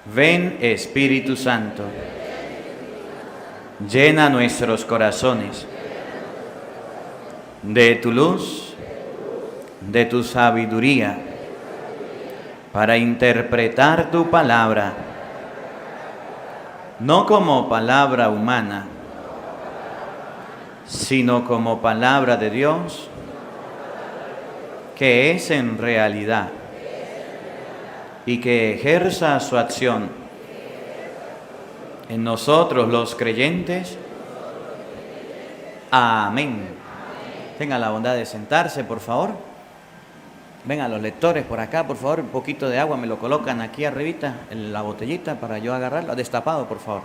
Ven Espíritu Santo, llena nuestros corazones de tu luz, de tu sabiduría, para interpretar tu palabra, no como palabra humana, sino como palabra de Dios, que es en realidad, y que ejerza su acción en nosotros los creyentes. Amén. Tenga la bondad de sentarse, por favor. Vengan los lectores por acá, por favor. Un poquito de agua me lo colocan aquí arribita, en la botellita, para yo agarrarla. Destapado, por favor.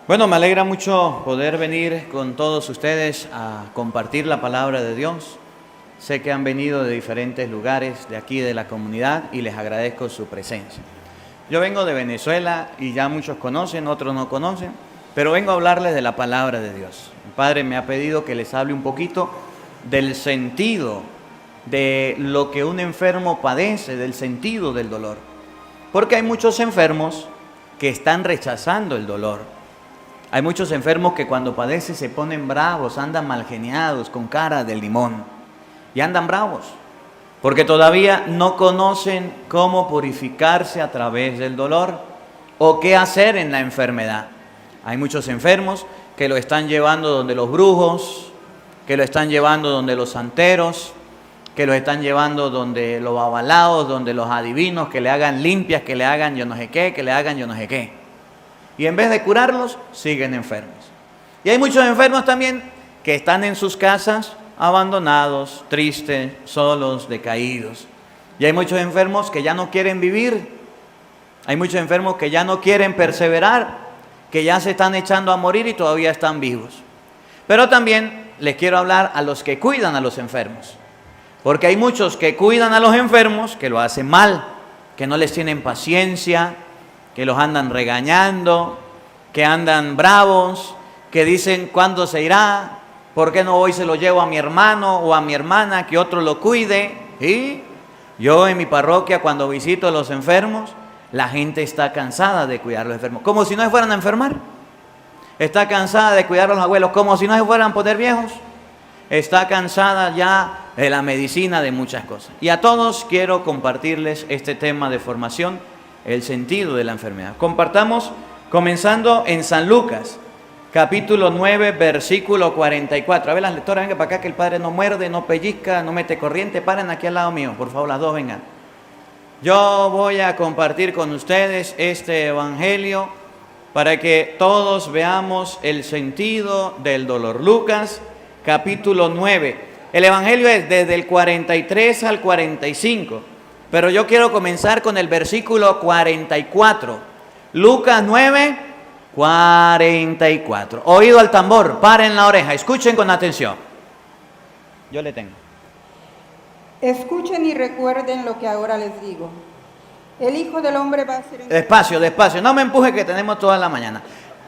Bueno, me alegra mucho poder venir con todos ustedes a compartir la palabra de Dios. Sé que han venido de diferentes lugares de aquí de la comunidad y les agradezco su presencia. Yo vengo de Venezuela y ya muchos conocen, otros no conocen, pero vengo a hablarles de la palabra de Dios. Mi padre me ha pedido que les hable un poquito del sentido de lo que un enfermo padece, del sentido del dolor. Porque hay muchos enfermos que están rechazando el dolor. Hay muchos enfermos que cuando padecen se ponen bravos, andan malgeniados, con cara de limón. Y andan bravos, porque todavía no conocen cómo purificarse a través del dolor o qué hacer en la enfermedad. Hay muchos enfermos que lo están llevando donde los brujos, que lo están llevando donde los santeros, que lo están llevando donde los babalaos, donde los adivinos, que le hagan limpias, que le hagan yo no sé qué, que le hagan yo no sé qué. Y en vez de curarlos, siguen enfermos. Y hay muchos enfermos también que están en sus casas, abandonados, tristes, solos, decaídos. Y hay muchos enfermos que ya no quieren vivir. Hay muchos enfermos que ya no quieren perseverar, que ya se están echando a morir y todavía están vivos. Pero también les quiero hablar a los que cuidan a los enfermos. Porque hay muchos que cuidan a los enfermos que lo hacen mal, que no les tienen paciencia, que los andan regañando, que andan bravos, que dicen ¿cuándo se irá? ¿Por qué no hoy se lo llevo a mi hermano o a mi hermana que otro lo cuide? ¿Sí? Yo en mi parroquia cuando visito a los enfermos, la gente está cansada de cuidar a los enfermos, como si no se fueran a enfermar. Está cansada de cuidar a los abuelos, como si no se fueran a poner viejos. Está cansada ya de la medicina, de muchas cosas. Y a todos quiero compartirles este tema de formación, el sentido de la enfermedad. Compartamos comenzando en San Lucas, capítulo 9, versículo 44. A ver, las lectoras, vengan para acá, que el padre no muerde, no pellizca, no mete corriente. Paren aquí al lado mío, por favor, las dos vengan. Yo voy a compartir con ustedes este evangelio para que todos veamos el sentido del dolor. Lucas, capítulo 9. El evangelio es desde el 43 al 45, pero yo quiero comenzar con el versículo 44. Lucas 9, 44. Oído al tambor, paren la oreja, escuchen con atención. Yo le tengo. Escuchen y recuerden lo que ahora les digo. El Hijo del Hombre va a ser... Despacio, despacio, no me empuje que tenemos toda la mañana.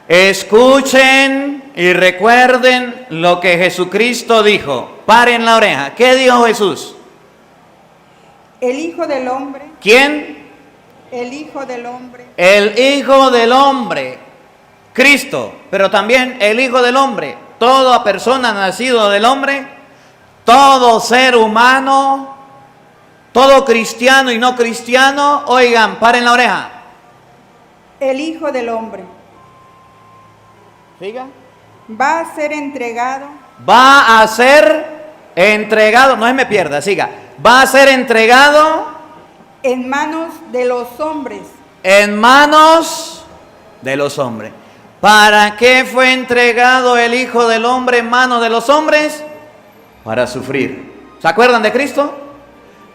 Escuchen y recuerden lo que Jesucristo dijo. Paren la oreja. ¿Qué dijo Jesús? El Hijo del Hombre. ¿Quién? El Hijo del Hombre. El Hijo del Hombre. Cristo, pero también el Hijo del Hombre. Toda persona nacido del hombre, todo ser humano, todo cristiano y no cristiano, oigan, paren la oreja. El Hijo del Hombre. Siga. Va a ser entregado. Va a ser entregado, no se me pierda, siga. Va a ser entregado en manos de los hombres. En manos de los hombres. ¿Para qué fue entregado el Hijo del Hombre en manos de los hombres? Para sufrir. ¿Se acuerdan de Cristo?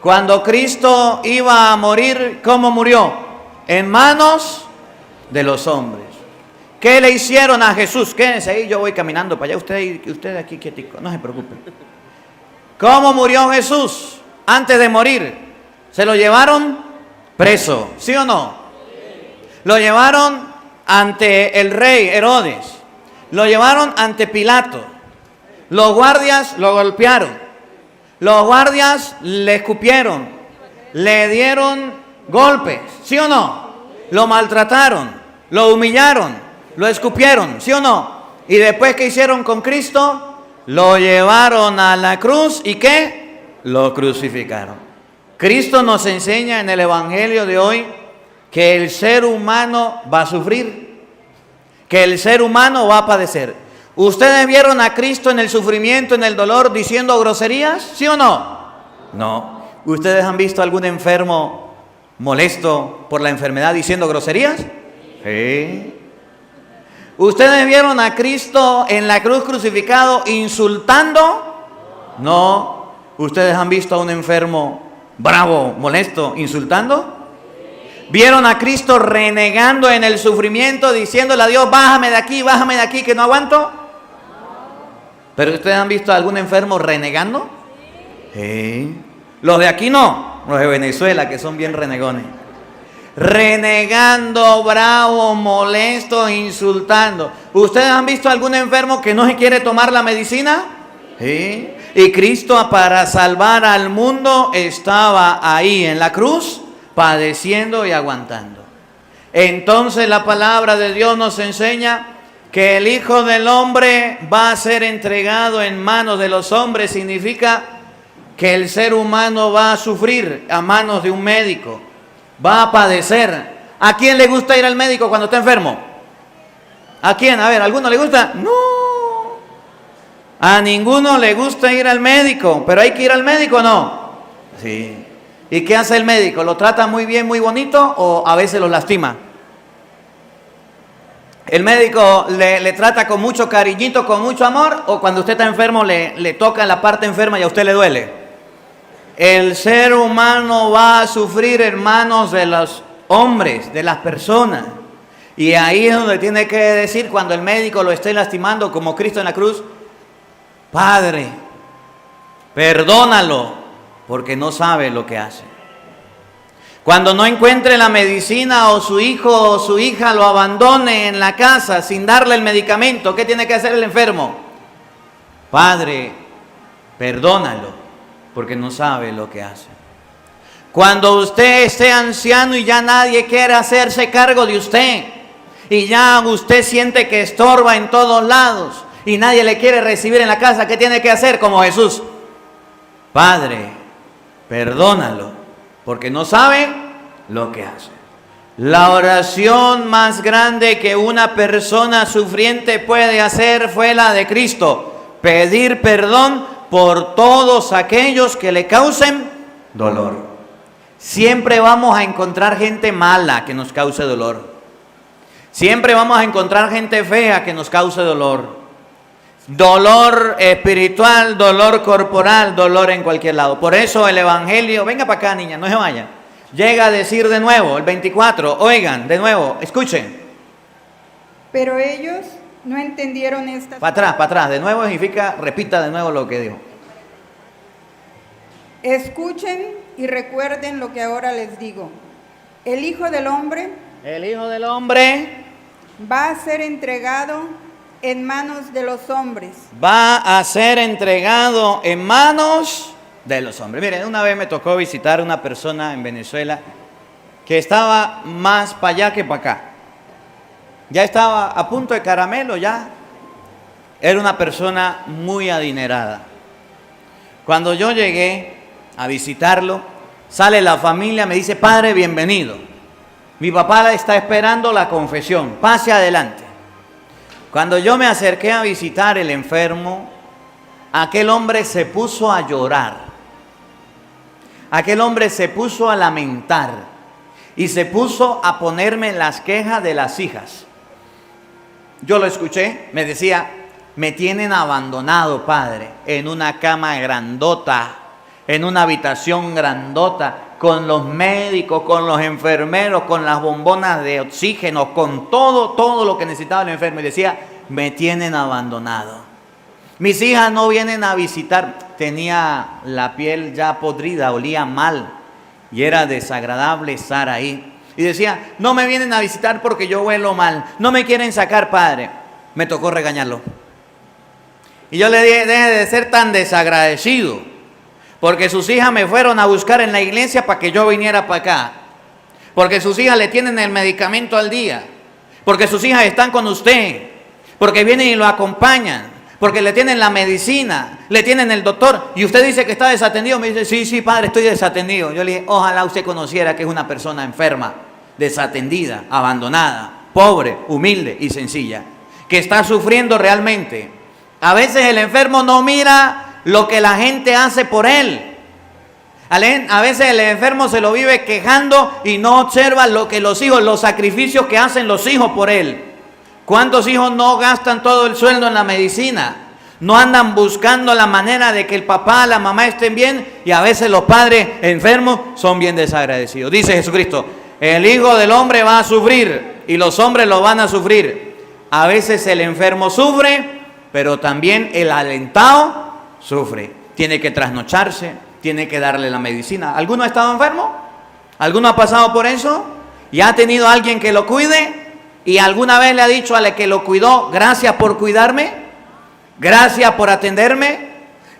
Cuando Cristo iba a morir, ¿cómo murió? En manos de los hombres. ¿Qué le hicieron a Jesús? Quédense ahí, yo voy caminando para allá, usted aquí quietico, no se preocupen. ¿Cómo murió Jesús antes de morir? ¿Se lo llevaron preso? ¿Sí o no? Lo llevaron ante el rey Herodes. Lo llevaron ante Pilato. Los guardias lo golpearon. Los guardias le escupieron. Le dieron golpes. ¿Sí o no? lo maltrataron, lo humillaron, lo escupieron, ¿sí o no? Y después, ¿qué hicieron con Cristo? Lo llevaron a la cruz y ¿qué? Lo crucificaron. Cristo nos enseña en el Evangelio de hoy que el ser humano va a sufrir, que el ser humano va a padecer. ¿Ustedes vieron a Cristo en el sufrimiento, en el dolor, diciendo groserías? ¿Sí o no? No. ¿Ustedes han visto algún enfermo molesto por la enfermedad diciendo groserías? Sí. ¿Ustedes vieron a Cristo en la cruz crucificado insultando? No. ¿Ustedes han visto a un enfermo bravo, molesto, insultando? ¿Vieron a Cristo renegando en el sufrimiento, diciéndole a Dios, bájame de aquí, que no aguanto? ¿Pero ustedes han visto a algún enfermo renegando? Sí. Los de aquí no, los de Venezuela, que son bien renegones. Renegando, bravo, molesto, insultando. ¿Ustedes han visto a algún enfermo que no se quiere tomar la medicina? Sí. Y Cristo, para salvar al mundo, estaba ahí en la cruz, padeciendo y aguantando. Entonces la palabra de Dios nos enseña que el Hijo del Hombre va a ser entregado en manos de los hombres. Significa que el ser humano va a sufrir a manos de un médico, va a padecer. ¿A quién le gusta ir al médico cuando está enfermo? ¿A quién? A ver, ¿a alguno le gusta? No. A ninguno le gusta ir al médico, pero hay que ir al médico, ¿o no? Sí. ¿Y qué hace el médico? ¿Lo trata muy bien, muy bonito o a veces lo lastima? ¿El médico le trata con mucho cariñito, con mucho amor, o cuando usted está enfermo le toca la parte enferma y a usted le duele? El ser humano va a sufrir, hermanos, de los hombres, de las personas. Y ahí es donde tiene que decir, cuando el médico lo esté lastimando, como Cristo en la cruz, Padre, perdónalo, porque no sabe lo que hace. Cuando no encuentre la medicina o su hijo o su hija lo abandone en la casa sin darle el medicamento, ¿qué tiene que hacer el enfermo? Padre, perdónalo, porque no sabe lo que hace. Cuando usted esté anciano y ya nadie quiere hacerse cargo de usted, y ya usted siente que estorba en todos lados, y nadie le quiere recibir en la casa, ¿qué tiene que hacer como Jesús? Padre, perdónalo, porque no sabe lo que hace. La oración más grande que una persona sufriente puede hacer fue la de Cristo: pedir perdón por todos aquellos que le causen dolor. Siempre vamos a encontrar gente mala que nos cause dolor. Siempre vamos a encontrar gente fea que nos cause dolor. Dolor espiritual, dolor corporal, dolor en cualquier lado. Por eso el Evangelio, venga para acá niña, no se vaya, llega a decir de nuevo, el 24, oigan, de nuevo, escuchen. Pero ellos no entendieron estas. Para atrás, de nuevo significa, repita de nuevo lo que dijo. Escuchen y recuerden lo que ahora les digo. El Hijo del Hombre va a ser entregado en manos de los hombres. Va a ser entregado en manos de los hombres. Miren, una vez me tocó visitar a una persona en Venezuela que estaba más para allá que para acá. Ya estaba a punto de caramelo, ya. Era una persona muy adinerada. Cuando yo llegué a visitarlo, sale la familia, me dice: padre, bienvenido. Mi papá está esperando la confesión, pase adelante. Cuando yo me acerqué a visitar el enfermo, aquel hombre se puso a llorar. Aquel hombre se puso a lamentar y se puso a ponerme las quejas de las hijas. Yo lo escuché, me decía: me tienen abandonado, padre, en una cama grandota, en una habitación grandota, con los médicos, con los enfermeros, con las bombonas de oxígeno, con todo lo que necesitaba el enfermo. Y decía: me tienen abandonado. Mis hijas no vienen a visitar. Tenía la piel ya podrida, olía mal y era desagradable estar ahí. Y decía: no me vienen a visitar porque yo huelo mal, no me quieren sacar, padre. Me tocó regañarlo. Y yo le dije: deje de ser tan desagradecido, porque sus hijas me fueron a buscar en la iglesia para que yo viniera para acá. porque sus hijas le tienen el medicamento al día, porque sus hijas están con usted, porque vienen y lo acompañan, porque le tienen la medicina, le tienen el doctor, y usted dice que está desatendido. Me dice, sí, padre, estoy desatendido. Yo le dije, ojalá usted conociera que es una persona enferma, desatendida, abandonada, pobre, humilde y sencilla, que está sufriendo realmente. A veces el enfermo no mira lo que la gente hace por él. A veces el enfermo se lo vive quejando y no observa lo que los hijos, los sacrificios que hacen los hijos por él. ¿Cuántos hijos no gastan todo el sueldo en la medicina? No andan buscando la manera de que el papá, la mamá estén bien, y a veces los padres enfermos son bien desagradecidos. Dice Jesucristo, el Hijo del Hombre va a sufrir y los hombres lo van a sufrir. A veces el enfermo sufre, pero también el alentado sufre. Tiene que trasnocharse, tiene que darle la medicina. ¿Alguno ha estado enfermo? ¿Alguno ha pasado por eso? ¿Y ha tenido alguien que lo cuide? ¿Y alguna vez le ha dicho a la que lo cuidó, gracias por cuidarme? Gracias por atenderme.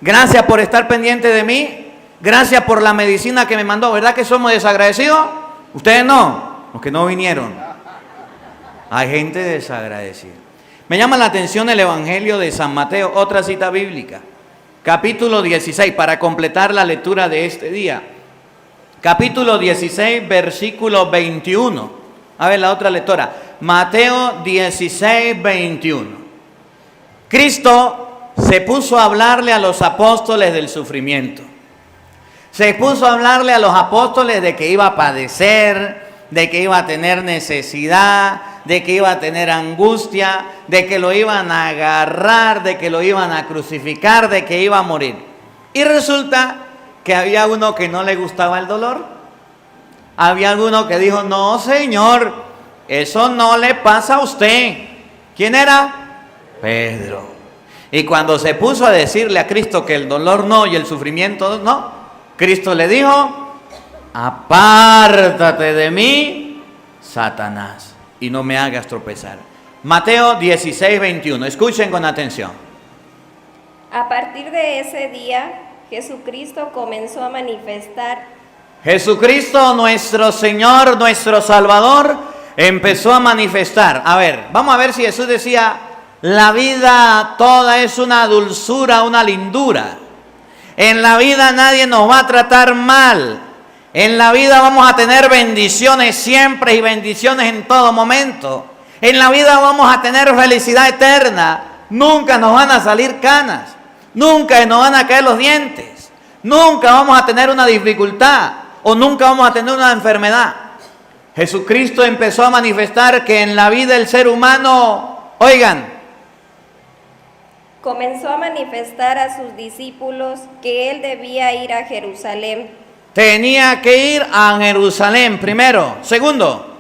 Gracias por estar pendiente de mí. Gracias por la medicina que me mandó. ¿Verdad que somos desagradecidos? Ustedes no, los que no vinieron. Hay gente desagradecida. Me llama la atención el Evangelio de San Mateo, otra cita bíblica. Capítulo 16, para completar la lectura de este día. Capítulo 16, versículo 21. A ver, la otra lectora. Mateo 16, 21. Cristo se puso a hablarle a los apóstoles del sufrimiento. Se puso a hablarle a los apóstoles de que iba a padecer, de que iba a tener necesidad, de que iba a tener angustia, de que lo iban a agarrar, de que lo iban a crucificar, de que iba a morir. Y resulta que había uno que no le gustaba el dolor. Había alguno que dijo, no, Señor, eso no le pasa a usted. ¿Quién era? Pedro. Y cuando se puso a decirle a Cristo que el dolor no y el sufrimiento no, Cristo le dijo, apártate de mí, Satanás, y no me hagas tropezar. Mateo 16, 21. Escuchen con atención. A partir de ese día, Jesucristo comenzó a manifestar. Jesucristo, nuestro Señor, nuestro Salvador, empezó a manifestar. A ver, vamos a ver si Jesús decía, la vida toda es una dulzura, una lindura. En la vida nadie nos va a tratar mal. En la vida vamos a tener bendiciones siempre y bendiciones en todo momento. En la vida vamos a tener felicidad eterna. Nunca nos van a salir canas. Nunca nos van a caer los dientes. Nunca vamos a tener una dificultad o nunca vamos a tener una enfermedad. Jesucristo empezó a manifestar que en la vida del ser humano, oigan, comenzó a manifestar a sus discípulos que él debía ir a Jerusalén. Tenía que ir a Jerusalén primero. Segundo,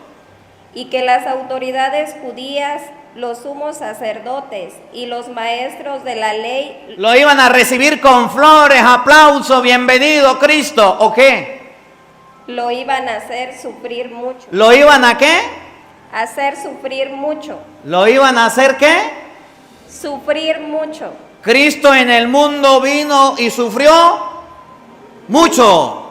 y que las autoridades judías, los sumos sacerdotes y los maestros de la ley lo iban a recibir con flores, aplausos, bienvenido Cristo, ¿o qué? Lo iban a hacer sufrir mucho. ¿Lo iban a qué? Hacer sufrir mucho. ¿Lo iban a hacer qué? Sufrir mucho. Cristo en el mundo vino y sufrió mucho.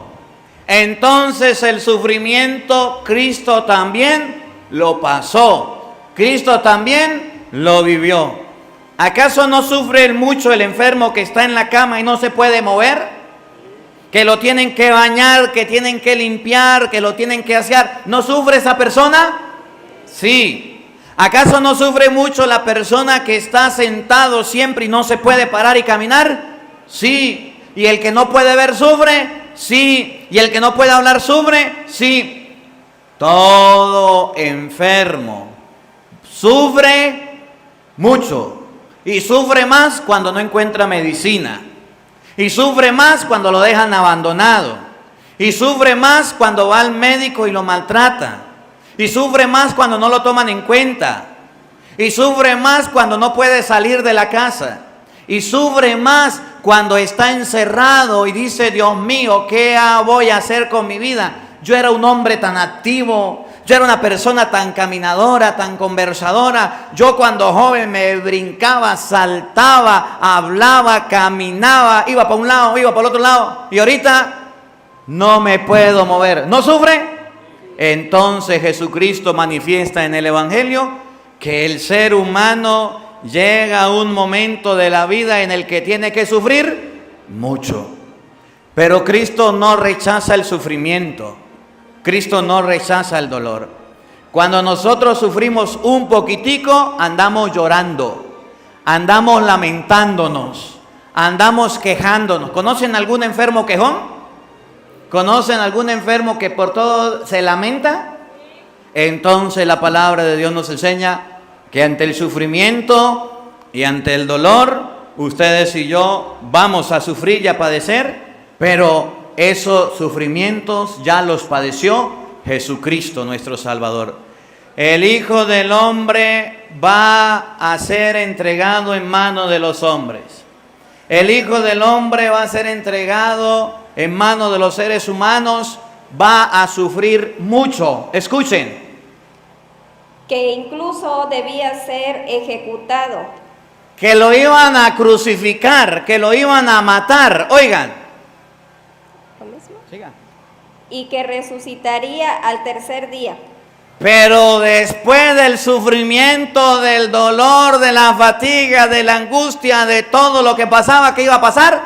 Entonces el sufrimiento Cristo también lo pasó. Cristo también lo vivió. ¿Acaso no sufre mucho el enfermo que está en la cama y no se puede mover? Que lo tienen que bañar, que tienen que limpiar, que lo tienen que asear. ¿No sufre esa persona? Sí. ¿Acaso no sufre mucho la persona que está sentado siempre y no se puede parar y caminar? Sí. ¿Y el que no puede ver sufre? Sí. ¿Y el que no puede hablar sufre? Sí. Todo enfermo sufre mucho. Y sufre más cuando no encuentra medicina. Y sufre más cuando lo dejan abandonado. Y sufre más cuando va al médico y lo maltrata. Y sufre más cuando no lo toman en cuenta. Y sufre más cuando no puede salir de la casa. Y sufre más cuando está encerrado y dice, Dios mío, ¿qué voy a hacer con mi vida? Yo era un hombre tan activo. Yo era una persona tan caminadora, tan conversadora. Yo cuando joven me brincaba, saltaba, hablaba, caminaba, iba para un lado, iba para el otro lado. Y ahorita no me puedo mover. ¿No sufre? Entonces Jesucristo manifiesta en el Evangelio que el ser humano llega a un momento de la vida en el que tiene que sufrir mucho. Pero Cristo no rechaza el sufrimiento. Cristo no rechaza el dolor. Cuando nosotros sufrimos un poquitico, andamos llorando, andamos lamentándonos, andamos quejándonos. ¿Conocen algún enfermo quejón? ¿Conocen algún enfermo que por todo se lamenta? Entonces la palabra de Dios nos enseña que ante el sufrimiento y ante el dolor, ustedes y yo vamos a sufrir y a padecer, pero esos sufrimientos ya los padeció Jesucristo nuestro Salvador. El Hijo del Hombre va a ser entregado en manos de los hombres. El Hijo del Hombre va a ser entregado en manos de los seres humanos, va a sufrir mucho. Escuchen. Que incluso debía ser ejecutado. Que lo iban a crucificar, que lo iban a matar. Oigan. ¿Lo mismo? Sigan. Y que resucitaría al tercer día. Pero después del sufrimiento, del dolor, de la fatiga, de la angustia, de todo lo que pasaba, ¿qué iba a pasar?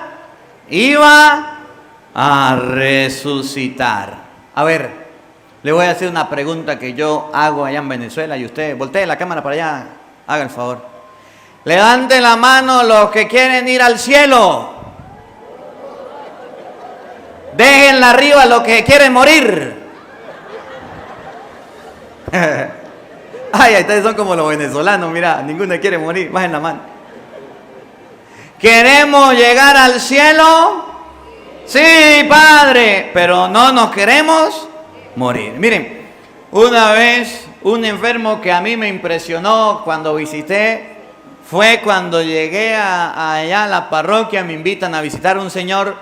Iba a resucitar. A ver, le voy a hacer una pregunta que yo hago allá en Venezuela y usted voltee la cámara para allá, haga el favor. Levanten la mano los que quieren ir al cielo. Déjenla arriba los que quieren morir. Ay, ustedes son como los venezolanos, mira, ninguno quiere morir, bajen la mano. ¿Queremos llegar al cielo? Sí, Padre, pero no nos queremos morir. Miren, una vez un enfermo que a mí me impresionó cuando visité, fue cuando llegué allá a la parroquia, me invitan a visitar un señor.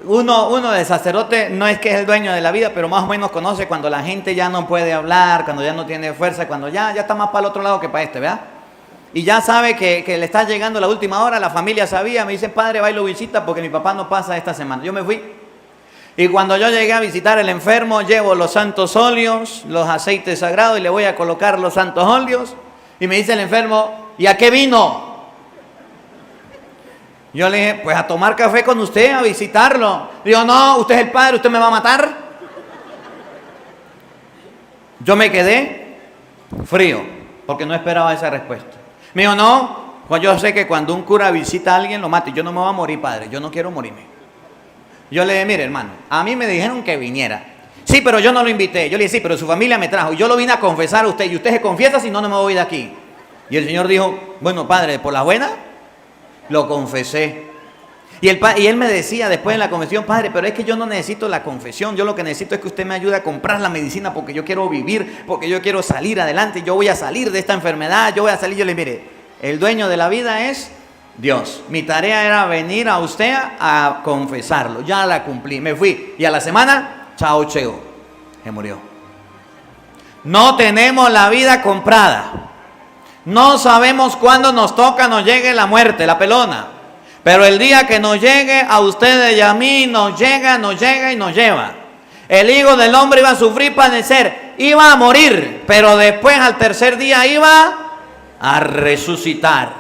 Uno de sacerdote no es que es el dueño de la vida, pero más o menos conoce cuando la gente ya no puede hablar, cuando ya no tiene fuerza, cuando ya está más para el otro lado que para este, ¿verdad? Y ya sabe que le está llegando la última hora, la familia sabía, me dice, padre, va y lo visita porque mi papá no pasa esta semana. Yo me fui. Y cuando yo llegué a visitar al enfermo, llevo los santos óleos, los aceites sagrados y le voy a colocar los santos óleos. Y me dice el enfermo, ¿y a qué vino? Yo le dije, pues a tomar café con usted, a visitarlo. Digo, no, usted es el padre, usted me va a matar. Yo me quedé frío, porque no esperaba esa respuesta. Me dijo, no, pues yo sé que cuando un cura visita a alguien lo mata. Y yo no me voy a morir, padre, yo no quiero morirme. Yo le dije, mire, hermano, a mí me dijeron que viniera. Sí, pero yo no lo invité. Yo le dije, sí, pero su familia me trajo. Yo lo vine a confesar a usted, y usted se confiesa, si no, no me voy de aquí. Y el Señor dijo, bueno, padre, por la buena, lo confesé. Y él me decía después de la confesión, padre, pero es que yo no necesito la confesión, yo lo que necesito es que usted me ayude a comprar la medicina porque yo quiero vivir, porque yo quiero salir adelante, yo voy a salir de esta enfermedad, yo voy a salir. Yo le dije, mire, el dueño de la vida es Dios. Mi tarea era venir a usted a confesarlo, ya la cumplí, me fui. Y a la semana, chao, cheo, se murió. No tenemos la vida comprada. No sabemos cuándo nos toca, nos llegue la muerte, la pelona. Pero el día que nos llegue a ustedes y a mí, nos llega y nos lleva. El Hijo del Hombre iba a sufrir, padecer, iba a morir, pero después al tercer día iba a resucitar.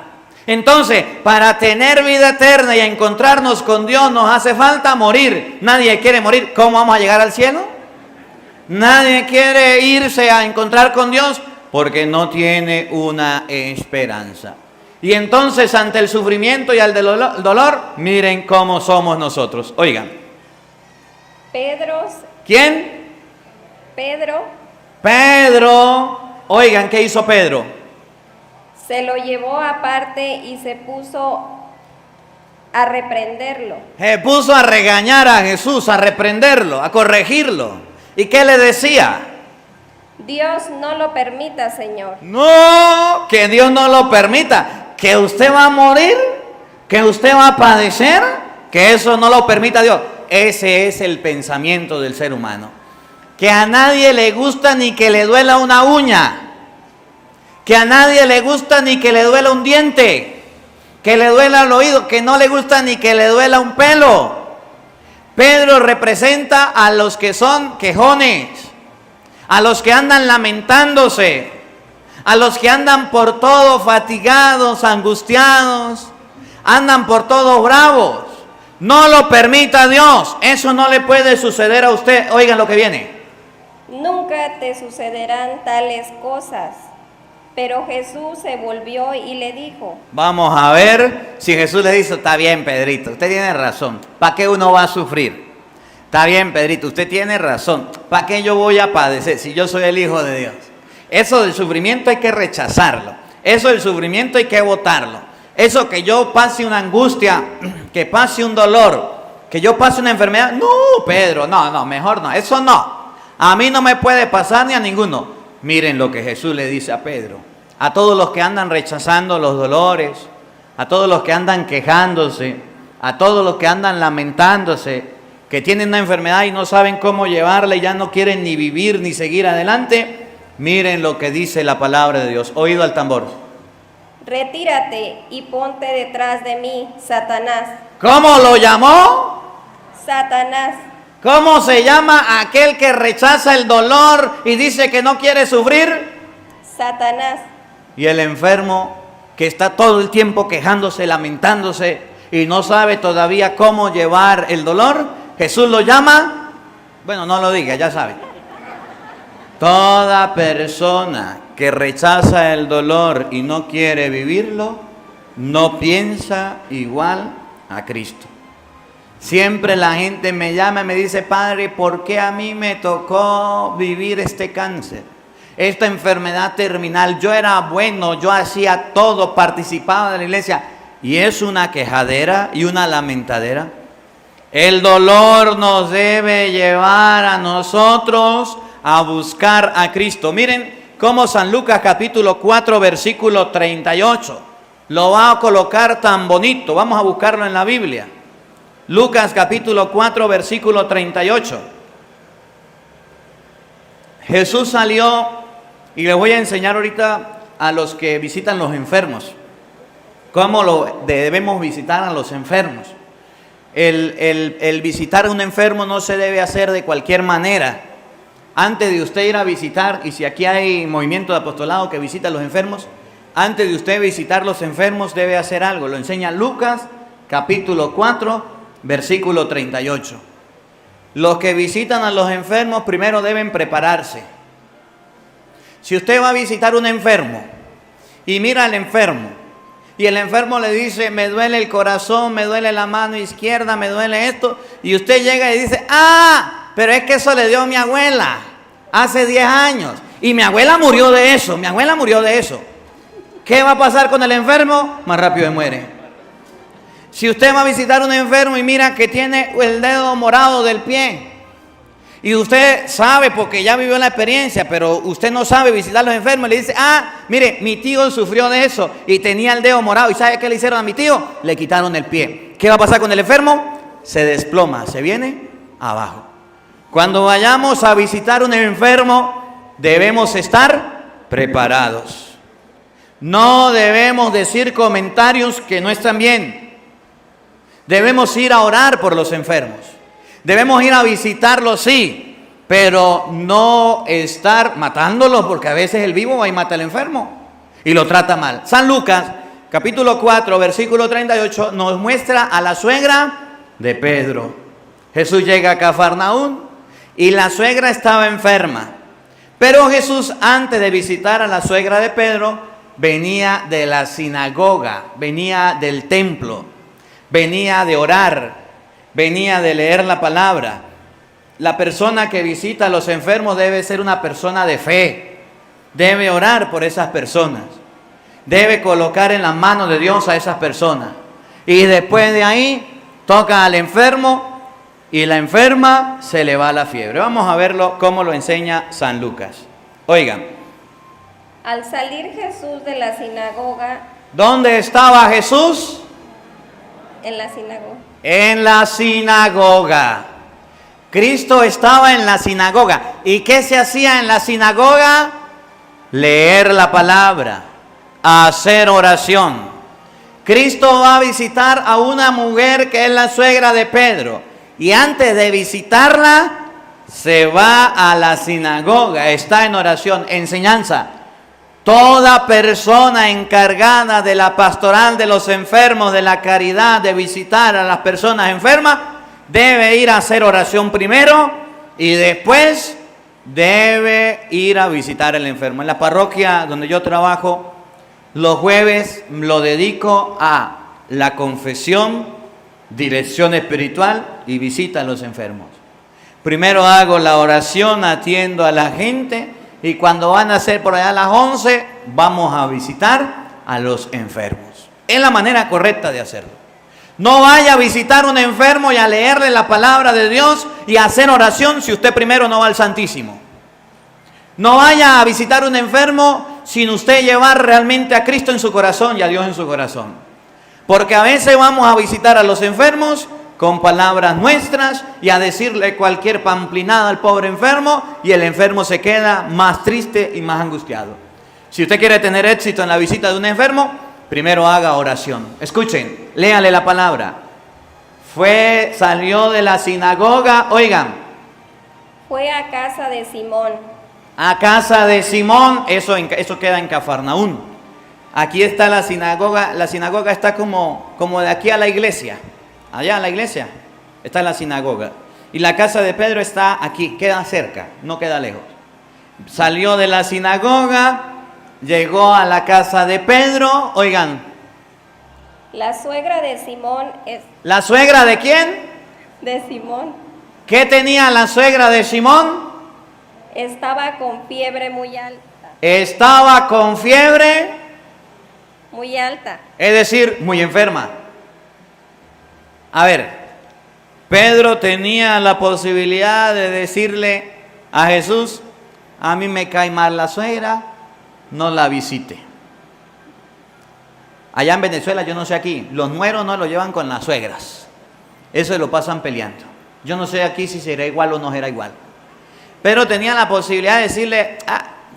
Entonces, para tener vida eterna y encontrarnos con Dios nos hace falta morir. Nadie quiere morir. ¿Cómo vamos a llegar al cielo? Nadie quiere irse a encontrar con Dios porque no tiene una esperanza. Y entonces ante el sufrimiento y al dolor, miren cómo somos nosotros. Oigan. Pedro. ¿Quién? Pedro. Pedro. Oigan, ¿qué hizo Pedro? Se lo llevó aparte y se puso a reprenderlo. Se puso a regañar a Jesús, a reprenderlo, a corregirlo. ¿Y qué le decía? Dios no lo permita, Señor. No, que Dios no lo permita. Que usted va a morir, que usted va a padecer, que eso no lo permita Dios. Ese es el pensamiento del ser humano. Que a nadie le gusta ni que le duela una uña. Que a nadie le gusta ni que le duela un diente. Que le duela el oído. Que no le gusta ni que le duela un pelo. Pedro representa a los que son quejones. a los que andan lamentándose, a los que andan por todo fatigados, angustiados, andan por todo bravos. No lo permita Dios, eso no le puede suceder a usted. Oigan lo que viene. Nunca te sucederán tales cosas. Pero Jesús se volvió y le dijo. Vamos a ver si Jesús le dice, está bien, Pedrito, usted tiene razón. ¿Para qué uno va a sufrir? Está bien, Pedrito, usted tiene razón. ¿Para qué yo voy a padecer si yo soy el Hijo de Dios? Eso del sufrimiento hay que rechazarlo. Eso del sufrimiento hay que botarlo. Eso que yo pase una angustia, que pase un dolor, que yo pase una enfermedad. No, Pedro, no, mejor no. Eso no. A mí no me puede pasar ni a ninguno. Miren lo que Jesús le dice a Pedro. A todos los que andan rechazando los dolores, a todos los que andan quejándose, a todos los que andan lamentándose, que tienen una enfermedad y no saben cómo llevarla y ya no quieren ni vivir ni seguir adelante. Miren lo que dice la palabra de Dios. Oído al tambor. Retírate y ponte detrás de mí, Satanás. ¿Cómo lo llamó? Satanás. ¿Cómo se llama aquel que rechaza el dolor y dice que no quiere sufrir? Satanás. Y el enfermo que está todo el tiempo quejándose, lamentándose y no sabe todavía cómo llevar el dolor, Jesús lo llama, bueno, no lo diga, ya sabe. Toda persona que rechaza el dolor y no quiere vivirlo, no piensa igual a Cristo. Siempre la gente me llama y me dice, Padre, ¿por qué a mí me tocó vivir este cáncer? Esta enfermedad terminal. Yo era bueno, yo hacía todo, participaba de la iglesia. Y es una quejadera y una lamentadera. El dolor nos debe llevar a nosotros a buscar a Cristo. Miren cómo San Lucas capítulo 4 versículo 38 lo va a colocar tan bonito. Vamos a buscarlo en la Biblia. Lucas capítulo 4 versículo 38. Jesús salió, y les voy a enseñar ahorita a los que visitan los enfermos, cómo lo debemos visitar a los enfermos. El visitar a un enfermo no se debe hacer de cualquier manera. Antes de usted ir a visitar, y si aquí hay movimiento de apostolado que visita a los enfermos, antes de usted visitar los enfermos debe hacer algo. Lo enseña Lucas capítulo 4 versículo 38. Los que visitan a los enfermos primero deben prepararse. Si usted va a visitar a un enfermo y mira al enfermo y el enfermo le dice, me duele el corazón, me duele la mano izquierda, me duele esto, y usted llega y dice, pero es que eso le dio a mi abuela hace 10 años y mi abuela murió de eso, ¿qué va a pasar con el enfermo? Más rápido muere. Si usted va a visitar a un enfermo y mira que tiene el dedo morado del pie, y usted sabe porque ya vivió la experiencia, pero usted no sabe visitar a los enfermos, y le dice, mire, mi tío sufrió de eso y tenía el dedo morado, ¿y sabe qué le hicieron a mi tío? Le quitaron el pie. ¿Qué va a pasar con el enfermo? Se desploma, se viene abajo. Cuando vayamos a visitar a un enfermo, debemos estar preparados. No debemos decir comentarios que no están bien. Debemos ir a orar por los enfermos. Debemos ir a visitarlos, sí, pero no estar matándolos, porque a veces el vivo va y mata al enfermo y lo trata mal. San Lucas, capítulo 4, versículo 38, nos muestra a la suegra de Pedro. Jesús llega a Cafarnaún y la suegra estaba enferma. Pero Jesús, antes de visitar a la suegra de Pedro, venía de la sinagoga, venía del templo, venía de orar, venía de leer la palabra. La persona que visita a los enfermos debe ser una persona de fe. Debe orar por esas personas. Debe colocar en las manos de Dios a esas personas. Y después de ahí, toca al enfermo y la enferma se le va la fiebre. Vamos a verlo cómo lo enseña San Lucas. Oigan. Al salir Jesús de la sinagoga. ¿Dónde estaba Jesús? En la sinagoga. En la sinagoga. Cristo estaba en la sinagoga. ¿Y qué se hacía en la sinagoga? Leer la palabra, hacer oración. Cristo va a visitar a una mujer que es la suegra de Pedro. Y antes de visitarla, se va a la sinagoga, está en oración, enseñanza. Toda persona encargada de la pastoral de los enfermos, de la caridad, de visitar a las personas enfermas, debe ir a hacer oración primero y después debe ir a visitar al enfermo. En la parroquia donde yo trabajo, los jueves lo dedico a la confesión, dirección espiritual y visita a los enfermos. Primero hago la oración, atiendo a la gente y cuando van a ser por allá a las 11, vamos a visitar a los enfermos. Es la manera correcta de hacerlo. No vaya a visitar a un enfermo y a leerle la palabra de Dios y a hacer oración si usted primero no va al Santísimo. No vaya a visitar a un enfermo sin usted llevar realmente a Cristo en su corazón y a Dios en su corazón. Porque a veces vamos a visitar a los enfermos con palabras nuestras y a decirle cualquier pamplinada al pobre enfermo y el enfermo se queda más triste y más angustiado. Si usted quiere tener éxito en la visita de un enfermo, primero haga oración. Escuchen, léale la palabra. Salió de la sinagoga, oigan. Fue a casa de Simón. A casa de Simón, eso queda en Cafarnaún. Aquí está la sinagoga está como de aquí a la iglesia. Allá a la iglesia está la sinagoga. Y la casa de Pedro está aquí, queda cerca, no queda lejos. Salió de la sinagoga, llegó a la casa de Pedro, oigan. La suegra de Simón es... ¿La suegra de quién? De Simón. ¿Qué tenía la suegra de Simón? Estaba con fiebre muy alta. Estaba con fiebre. Muy alta. Es decir, muy enferma. A ver, Pedro tenía la posibilidad de decirle a Jesús, a mí me cae mal la suegra, no la visite. Allá en Venezuela, yo no sé aquí, los nueros no lo llevan con las suegras. Eso lo pasan peleando. Yo no sé aquí si será igual o no será igual. Pero tenía la posibilidad de decirle,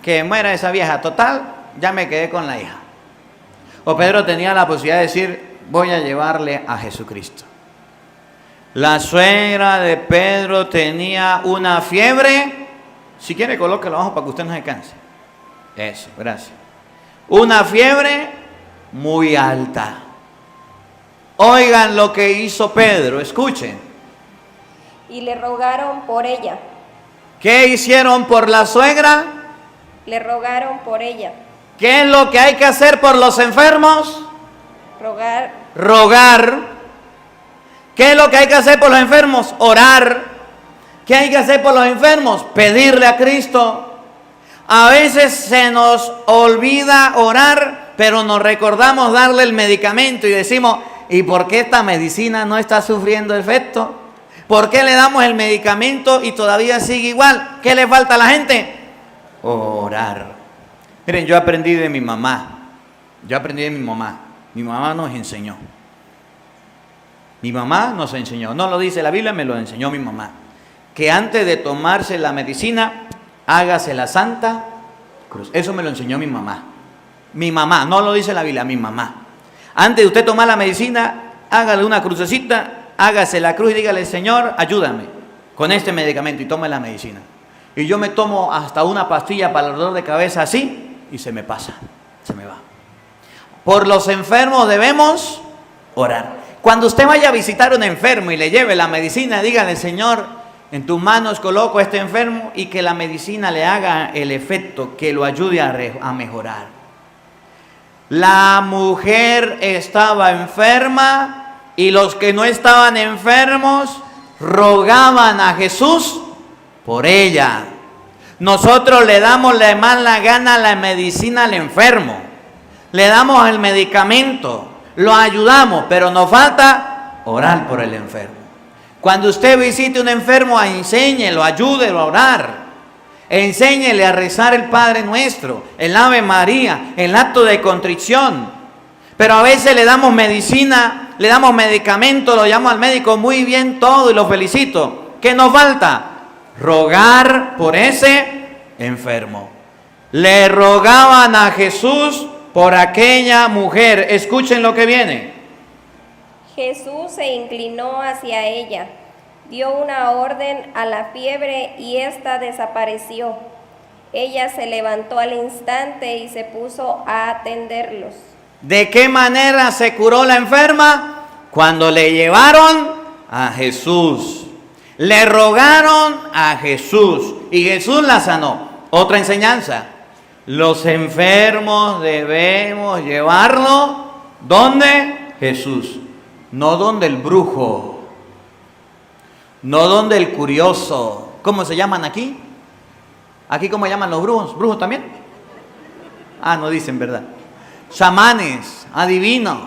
que muera esa vieja. Total, ya me quedé con la hija. O Pedro tenía la posibilidad de decir, voy a llevarle a Jesucristo. La suegra de Pedro tenía una fiebre. Si quiere, colóquelo abajo para que usted no se canse. Eso, gracias. Una fiebre muy alta. Oigan lo que hizo Pedro, escuchen. Y le rogaron por ella. ¿Qué hicieron por la suegra? Le rogaron por ella. ¿Qué es lo que hay que hacer por los enfermos? Rogar. Rogar. ¿Qué es lo que hay que hacer por los enfermos? Orar. ¿Qué hay que hacer por los enfermos? Pedirle a Cristo. A veces se nos olvida orar, pero nos recordamos darle el medicamento y decimos, ¿y por qué esta medicina no está sufriendo efecto? ¿Por qué le damos el medicamento y todavía sigue igual? ¿Qué le falta a la gente? Orar. Miren, yo aprendí de mi mamá. Mi mamá nos enseñó. Mi mamá nos enseñó. No lo dice la Biblia, me lo enseñó mi mamá. Que antes de tomarse la medicina, hágase la Santa Cruz. Eso me lo enseñó mi mamá. Mi mamá, no lo dice la Biblia, mi mamá. Antes de usted tomar la medicina, hágale una crucecita, hágase la cruz y dígale, Señor, ayúdame con este medicamento y tome la medicina. Y yo me tomo hasta una pastilla para el dolor de cabeza así y se me pasa, se me va. Por los enfermos debemos orar. Cuando usted vaya a visitar a un enfermo y le lleve la medicina, dígale, Señor, en tus manos coloco a este enfermo y que la medicina le haga el efecto, que lo ayude a mejorar. La mujer estaba enferma y los que no estaban enfermos rogaban a Jesús por ella. Nosotros le damos de mala gana la medicina al enfermo, le damos el medicamento, lo ayudamos, pero nos falta orar por el enfermo. Cuando usted visite a un enfermo, enséñelo, ayúdelo a orar. Enséñele a rezar el Padre Nuestro, el Ave María, el acto de contrición. Pero a veces le damos medicina, le damos medicamento, lo llamo al médico, muy bien todo y lo felicito. ¿Qué nos falta? Rogar por ese enfermo. Le rogaban a Jesús por aquella mujer. Escuchen lo que viene. Jesús se inclinó hacia ella, dio una orden a la fiebre y ésta desapareció. Ella se levantó al instante y se puso a atenderlos. ¿De qué manera se curó la enferma? Cuando le llevaron a Jesús. Le rogaron a Jesús y Jesús la sanó. Otra enseñanza. Los enfermos debemos llevarlo ¿dónde? Jesús. No donde el brujo. No donde el curioso. ¿Cómo se llaman aquí? ¿Aquí cómo llaman los brujos? ¿Brujos también? Ah, no dicen, ¿verdad? Chamanes, adivinos.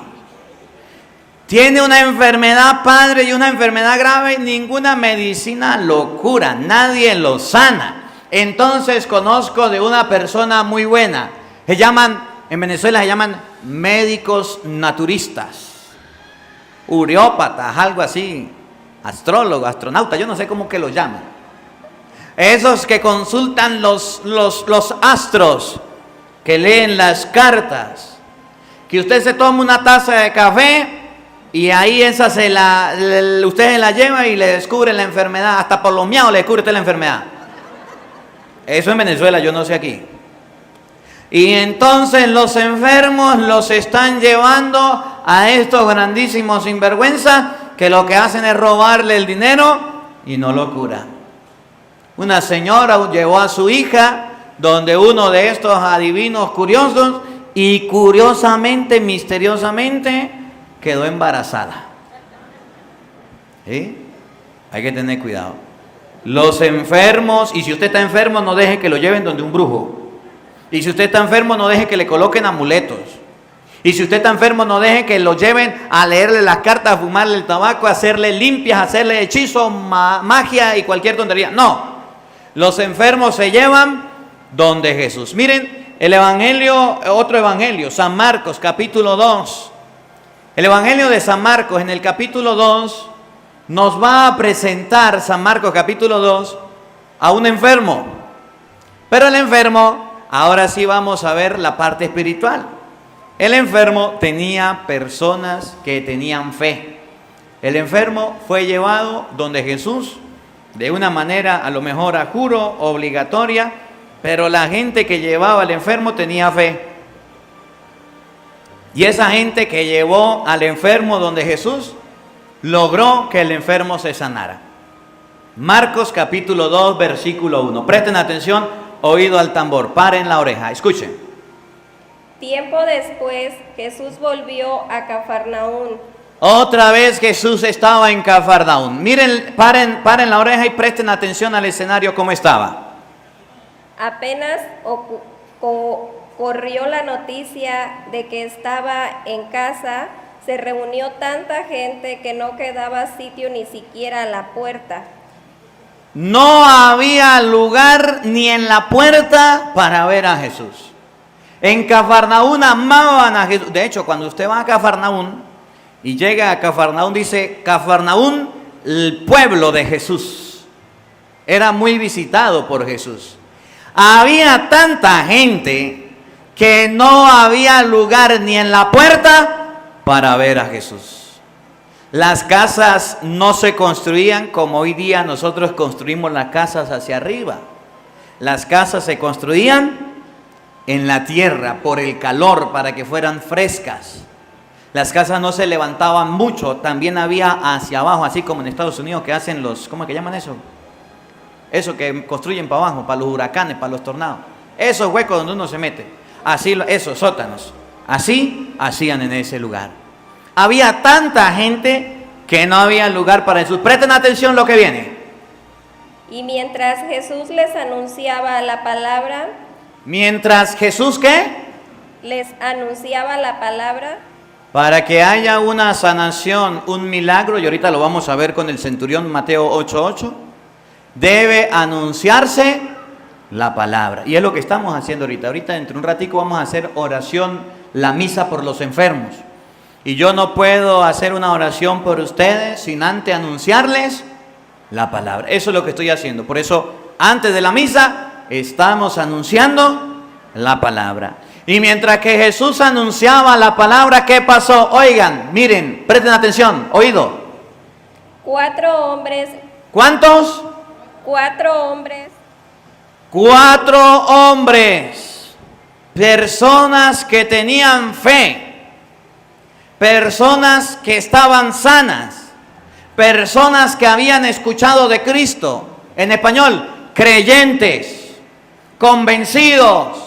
Tiene una enfermedad, padre, y una enfermedad grave, ninguna medicina lo cura, nadie lo sana. Entonces conozco de una persona muy buena. En Venezuela se llaman médicos naturistas, uriópatas, algo así, astrólogos, astronautas, yo no sé cómo que los llaman. Esos que consultan los astros, que leen las cartas, que usted se toma una taza de café y ahí esa usted se la lleva y le descubre la enfermedad, hasta por los miados le descubre usted la enfermedad. Eso en Venezuela, yo no sé aquí. Y entonces los enfermos los están llevando a estos grandísimos sinvergüenzas que lo que hacen es robarle el dinero y no lo curan. Una señora llevó a su hija donde uno de estos adivinos curiosos y curiosamente, misteriosamente, quedó embarazada. ¿Sí? Hay que tener cuidado. Los enfermos, y si usted está enfermo, no deje que lo lleven donde un brujo. Y si usted está enfermo, no deje que le coloquen amuletos. Y si usted está enfermo, no deje que lo lleven a leerle las cartas, a fumarle el tabaco, a hacerle limpias, a hacerle hechizos, magia y cualquier tontería. No. Los enfermos se llevan donde Jesús. Miren, el evangelio, otro evangelio, San Marcos, capítulo 2. El evangelio de San Marcos, en el capítulo 2, nos va a presentar, San Marcos, capítulo 2, a un enfermo. Pero el enfermo, ahora sí vamos a ver la parte espiritual. El enfermo tenía personas que tenían fe. El enfermo fue llevado donde Jesús, de una manera a lo mejor a juro, obligatoria, pero la gente que llevaba al enfermo tenía fe. Y esa gente que llevó al enfermo donde Jesús, logró que el enfermo se sanara. Marcos capítulo 2, versículo 1. Presten atención, oído al tambor, paren la oreja, escuchen. Tiempo después, Jesús volvió a Cafarnaún. Otra vez Jesús estaba en Cafarnaún. Miren, paren la oreja y presten atención al escenario como estaba. Apenas corrió la noticia de que estaba en casa, se reunió tanta gente que no quedaba sitio ni siquiera a la puerta. No había lugar ni en la puerta para ver a Jesús. En Cafarnaún amaban a Jesús. De hecho, cuando usted va a Cafarnaún y llega a Cafarnaún, dice Cafarnaún, el pueblo de Jesús. Era muy visitado por Jesús. Había tanta gente que no había lugar ni en la puerta para ver a Jesús. Las casas no se construían como hoy día nosotros construimos las casas hacia arriba. Las casas se construían en la tierra por el calor, para que fueran frescas. Las casas no se levantaban mucho, también había hacia abajo, así como en Estados Unidos que hacen ¿cómo es que llaman eso? Eso que construyen para abajo, para los huracanes, para los tornados. Esos huecos donde uno se mete. Así, esos sótanos. Así hacían en ese lugar. Había tanta gente que no había lugar para Jesús. Presten atención lo que viene. Y mientras Jesús les anunciaba la palabra. Mientras Jesús, ¿qué? Les anunciaba la palabra. Para que haya una sanación, un milagro, y ahorita lo vamos a ver con el centurión Mateo 8:8, debe anunciarse la palabra. Y es lo que estamos haciendo ahorita. Ahorita dentro de un ratico vamos a hacer oración, la misa por los enfermos. Y yo no puedo hacer una oración por ustedes sin antes anunciarles la palabra. Eso es lo que estoy haciendo. Por eso, antes de la misa, estamos anunciando la palabra. Y mientras que Jesús anunciaba la palabra, ¿qué pasó? Oigan, miren, presten atención, oído. 4 hombres ¿Cuántos? 4 hombres. 4 hombres, personas que tenían fe, personas que estaban sanas, personas que habían escuchado de Cristo, en español, creyentes, convencidos,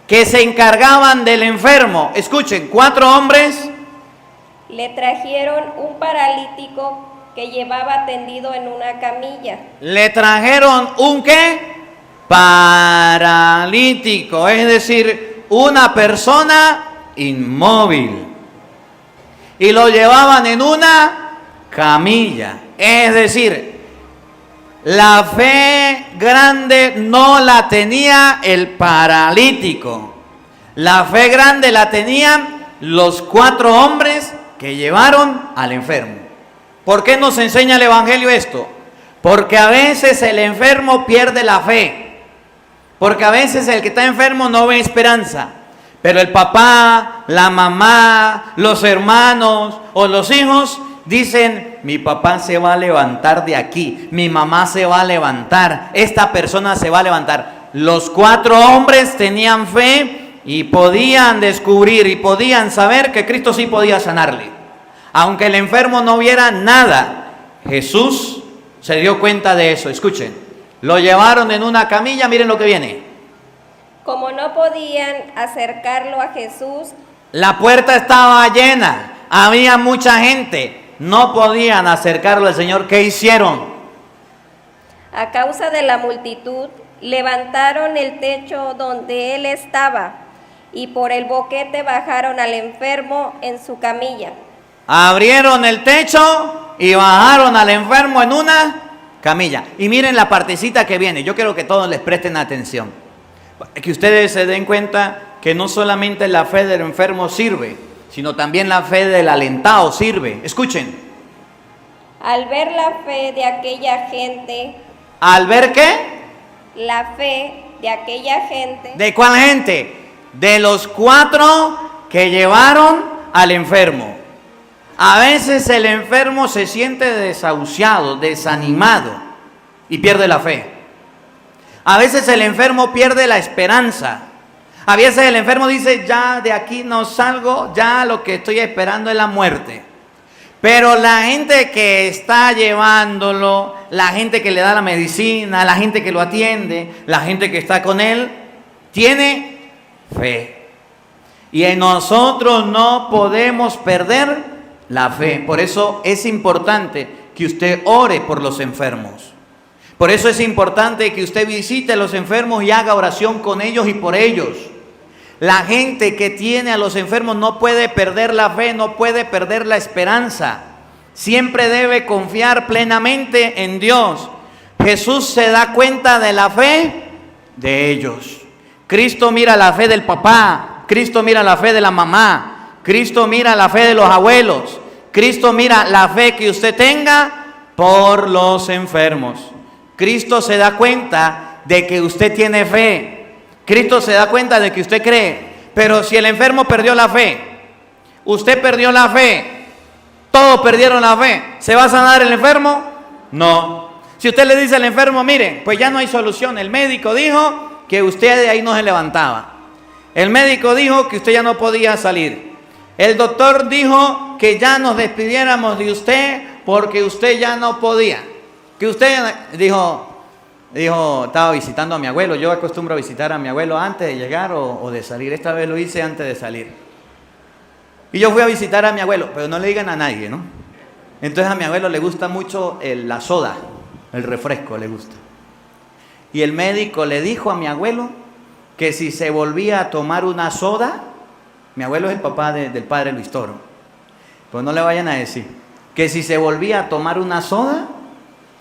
que se encargaban del enfermo. Escuchen, 4 hombres Le trajeron un paralítico que llevaba tendido en una camilla. le trajeron un ¿qué? Paralítico, es decir, una persona inmóvil. Y lo llevaban en una camilla. Es decir, la fe grande no la tenía el paralítico. La fe grande la tenían los 4 hombres que llevaron al enfermo. ¿Por qué nos enseña el Evangelio esto? Porque a veces el enfermo pierde la fe. Porque a veces el que está enfermo no ve esperanza. Pero el papá, la mamá, los hermanos o los hijos dicen, mi papá se va a levantar de aquí, mi mamá se va a levantar, esta persona se va a levantar. Los 4 hombres tenían fe y podían descubrir y podían saber que Cristo sí podía sanarle. Aunque el enfermo no viera nada, Jesús se dio cuenta de eso. Escuchen, lo llevaron en una camilla, miren lo que viene. Como no podían acercarlo a Jesús, La puerta estaba llena, había mucha gente, no podían acercarlo al Señor. ¿Qué hicieron? a causa de la multitud, levantaron el techo donde él estaba y por el boquete bajaron al enfermo en su camilla. Abrieron el techo y bajaron al enfermo en una camilla. Y miren la partecita que viene. Yo quiero que todos les presten atención. Que ustedes se den cuenta que no solamente la fe del enfermo sirve, sino también la fe del alentado sirve. Escuchen. Al ver la fe de aquella gente, ¿Al ver qué? la fe de aquella gente, ¿De cuál gente? De los 4 que llevaron al enfermo. A veces el enfermo se siente desahuciado, desanimado y pierde la fe. A veces el enfermo pierde la esperanza. A veces el enfermo dice, ya de aquí no salgo, ya lo que estoy esperando es la muerte. Pero la gente que está llevándolo, la gente que le da la medicina, la gente que lo atiende, la gente que está con él, tiene fe. Y en nosotros no podemos perder la fe. Por eso es importante que usted ore por los enfermos. Por eso es importante que usted visite a los enfermos y haga oración con ellos y por ellos. La gente que tiene a los enfermos no puede perder la fe, no puede perder la esperanza. Siempre debe confiar plenamente en Dios. Jesús se da cuenta de la fe de ellos. Cristo mira la fe del papá, Cristo mira la fe de la mamá, Cristo mira la fe de los abuelos, Cristo mira la fe que usted tenga por los enfermos. Cristo se da cuenta de que usted tiene fe. Cristo se da cuenta de que usted cree. Pero si el enfermo perdió la fe, usted perdió la fe, todos perdieron la fe, ¿se va a sanar el enfermo? No. Si usted le dice al enfermo, mire, pues ya no hay solución. El médico dijo que usted de ahí no se levantaba. El médico dijo que usted ya no podía salir. El doctor dijo que ya nos despidiéramos de usted porque usted ya no podía. Que usted dijo, estaba visitando a mi abuelo. Yo acostumbro a visitar a mi abuelo antes de llegar o de salir. Esta vez lo hice antes de salir. Y yo fui a visitar a mi abuelo, pero no le digan a nadie, ¿no? Entonces a mi abuelo le gusta mucho la soda, el refresco le gusta. Y el médico le dijo a mi abuelo que si se volvía a tomar una soda, mi abuelo es el papá del padre Luis Toro, pues no le vayan a decir, que si se volvía a tomar una soda,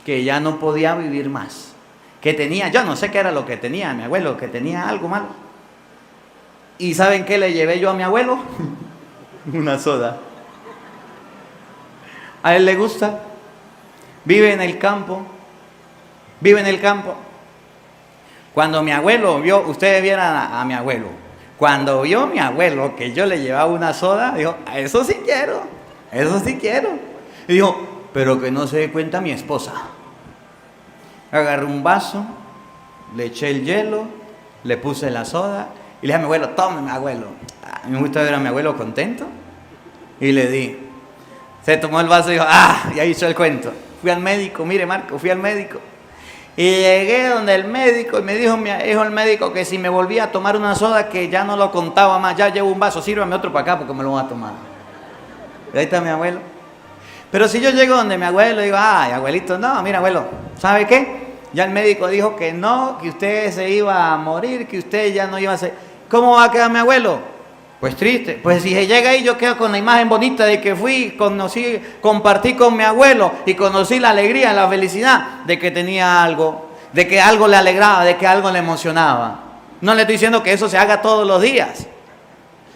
que ya no podía vivir más. Que tenía, yo no sé qué era lo que tenía mi abuelo, que tenía algo malo. ¿Y saben qué le llevé yo a mi abuelo? Una soda. A él le gusta. Vive en el campo. Vive en el campo. Cuando mi abuelo vio, ustedes vieran a mi abuelo. Cuando vio mi abuelo que yo le llevaba una soda, dijo, eso sí quiero. Eso sí quiero. Y dijo, pero que no se dé cuenta mi esposa. Agarré un vaso, le eché el hielo, le puse la soda y le dije a mi abuelo, tome, abuelo. A mí me gusta ver a mi abuelo contento. Y le di. Se tomó el vaso y dijo, y ahí hizo el cuento. Fui al médico, mire Marco, fui al médico. Y llegué donde el médico y me dijo el médico que si me volvía a tomar una soda que ya no lo contaba más, ya llevo un vaso, sírvame otro para acá porque me lo voy a tomar. Y ahí está mi abuelo. Pero si yo llego donde mi abuelo y digo, abuelito, no, mira abuelo, ¿sabe qué? Ya el médico dijo que no, que usted se iba a morir, que usted ya no iba a ser. ¿Cómo va a quedar mi abuelo? Pues triste. Pues si se llega ahí yo quedo con la imagen bonita de que fui, compartí con mi abuelo y conocí la alegría, la felicidad de que tenía algo, de que algo le alegraba, de que algo le emocionaba. No le estoy diciendo que eso se haga todos los días.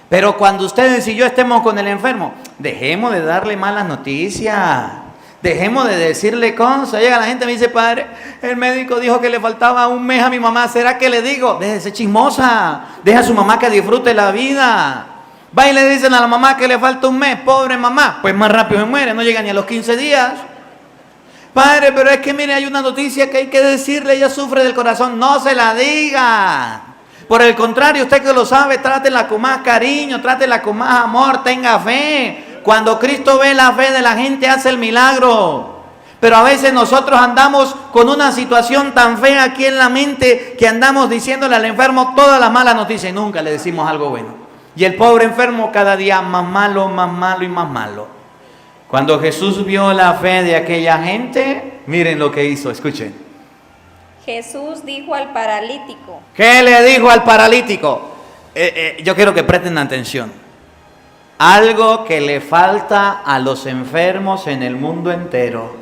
Pero cuando ustedes y yo estemos con el enfermo, dejemos de darle malas noticias. Dejemos de decirle cosas. Llega la gente y me dice, padre, el médico dijo que le faltaba un mes a mi mamá. ¿Será que le digo? Déjese chismosa. Deja a su mamá que disfrute la vida. Va y le dicen a la mamá que le falta un mes. Pobre mamá. Pues más rápido se muere. No llega ni a los 15 días. Padre, pero es que mire, hay una noticia que hay que decirle. Ella sufre del corazón. No se la diga. Por el contrario, usted que lo sabe, trátela con más cariño. Trátela con más amor. Tenga fe. Cuando Cristo ve la fe de la gente, hace el milagro. Pero a veces nosotros andamos con una situación tan fea aquí en la mente que andamos diciéndole al enfermo todas las malas noticias y nunca le decimos algo bueno. Y el pobre enfermo cada día más malo y más malo. Cuando Jesús vio la fe de aquella gente, miren lo que hizo, escuchen. Jesús dijo al paralítico. ¿Qué le dijo al paralítico? Yo quiero que presten atención. Algo que le falta a los enfermos en el mundo entero.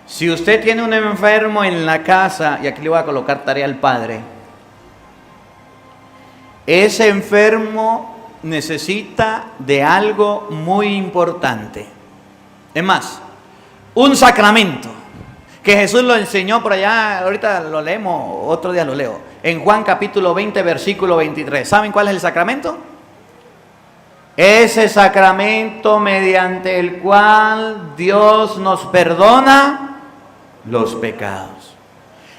Si usted tiene un enfermo en la casa, y aquí le voy a colocar tarea al padre, ese enfermo necesita de algo muy importante. Es más, un sacramento, que Jesús lo enseñó por allá, ahorita lo leemos, otro día lo leo, en Juan capítulo 20, versículo 23. ¿Saben cuál es el sacramento? Ese sacramento mediante el cual Dios nos perdona los pecados.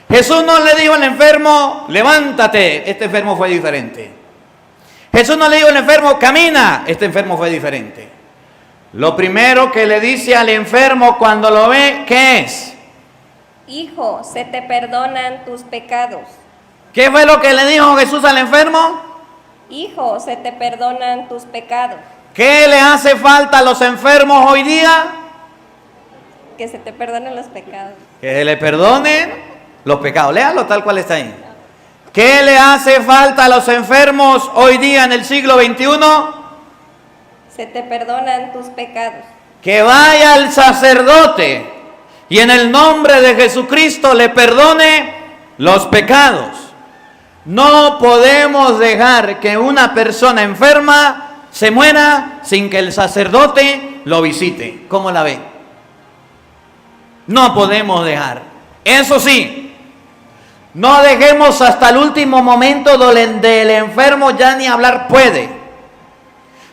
Jesús no le dijo al enfermo, levántate. Este enfermo fue diferente. Jesús no le dijo al enfermo, camina. Este enfermo fue diferente. Lo primero que le dice al enfermo cuando lo ve, ¿qué es? Hijo, se te perdonan tus pecados. ¿Qué fue lo que le dijo Jesús al enfermo? Hijo, se te perdonan tus pecados. ¿Qué le hace falta a los enfermos hoy día? Que se te perdonen los pecados. Que se le perdonen los pecados. Léalo tal cual está ahí. ¿Qué le hace falta a los enfermos hoy día en el siglo XXI? Se te perdonan tus pecados. Que vaya al sacerdote y en el nombre de Jesucristo le perdone los pecados. No podemos dejar que una persona enferma se muera sin que el sacerdote lo visite. ¿Cómo la ve? No podemos dejar. Eso sí, no dejemos hasta el último momento donde el enfermo ya ni hablar puede.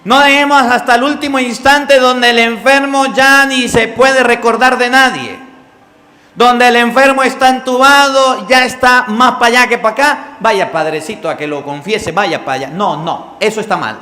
No dejemos hasta el último instante donde el enfermo ya ni se puede recordar de nadie. Donde el enfermo está entubado, ya está más para allá que para acá. Vaya padrecito a que lo confiese, vaya para allá. No, eso está mal.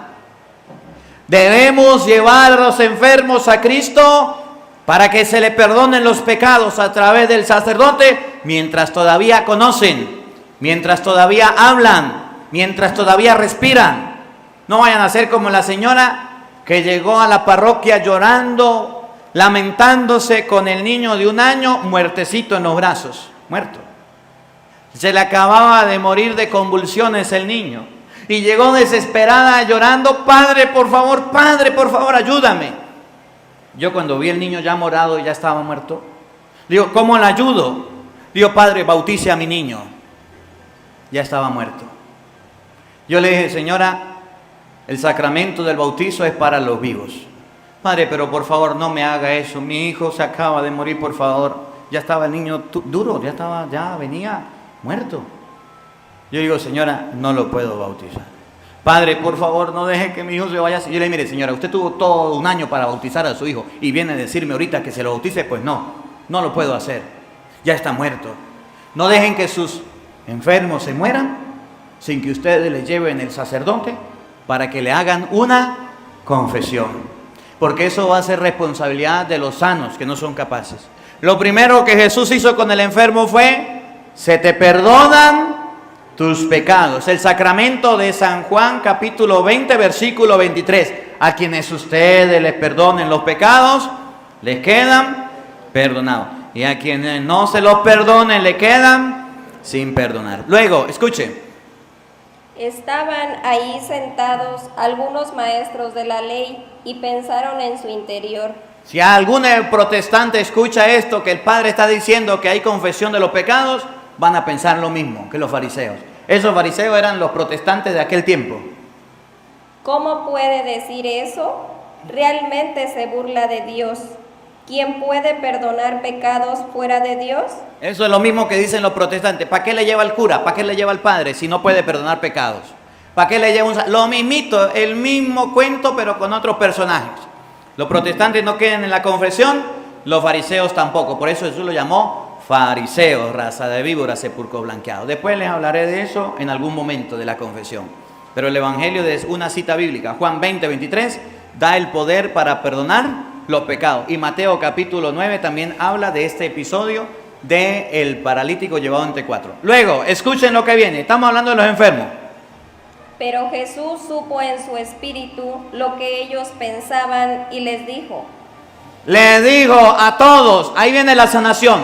Debemos llevar a los enfermos a Cristo para que se le perdonen los pecados a través del sacerdote mientras todavía conocen, mientras todavía hablan, mientras todavía respiran. No vayan a ser como la señora que llegó a la parroquia llorando, lamentándose con el niño de 1 año, muertecito en los brazos, muerto. Se le acababa de morir de convulsiones el niño. Y llegó desesperada llorando, padre, por favor, ayúdame. Yo cuando vi el niño ya morado y ya estaba muerto, digo, ¿cómo le ayudo? Digo, padre, bautice a mi niño. Ya estaba muerto. Yo le dije, señora, el sacramento del bautizo es para los vivos. Padre, pero por favor no me haga eso. Mi hijo se acaba de morir, por favor. Ya estaba el niño duro, ya venía muerto. Yo digo, señora, no lo puedo bautizar. Padre, por favor, no deje que mi hijo se vaya así. Yo le digo, mire, señora, usted tuvo todo 1 año para bautizar a su hijo y viene a decirme ahorita que se lo bautice. Pues no lo puedo hacer. ya está muerto. No dejen que sus enfermos se mueran sin que ustedes les lleven el sacerdote para que le hagan una confesión. Porque eso va a ser responsabilidad de los sanos que no son capaces. Lo primero que Jesús hizo con el enfermo fue: se te perdonan tus pecados. El sacramento de San Juan capítulo 20 versículo 23. A quienes ustedes les perdonen los pecados, les quedan perdonados. Y a quienes no se los perdonen, le quedan sin perdonar. Luego, escuche. Estaban ahí sentados algunos maestros de la ley y pensaron en su interior: Si algún protestante escucha esto, que el Padre está diciendo que hay confesión de los pecados, van a pensar lo mismo que los fariseos. Esos fariseos eran los protestantes de aquel tiempo. ¿cómo puede decir eso? Realmente se burla de Dios. ¿Quién puede perdonar pecados fuera de Dios? Eso es lo mismo que dicen los protestantes. ¿Para qué le lleva al cura? ¿Para qué le lleva al padre si no puede perdonar pecados? ¿Para qué le lleva lo mismito, el mismo cuento, pero con otros personajes? Los protestantes no quedan en la confesión, los fariseos tampoco. Por eso Jesús lo llamó fariseos, raza de víboras, sepulcros blanqueados. Después les hablaré de eso en algún momento de la confesión. Pero el Evangelio es una cita bíblica. Juan 20, 23 da el poder para perdonar los pecados. Y Mateo capítulo 9 también habla de este episodio del paralítico llevado entre cuatro. Luego, escuchen lo que viene. Estamos hablando de los enfermos. Pero Jesús supo en su espíritu lo que ellos pensaban y les dijo: Le dijo a todos, ahí viene la sanación.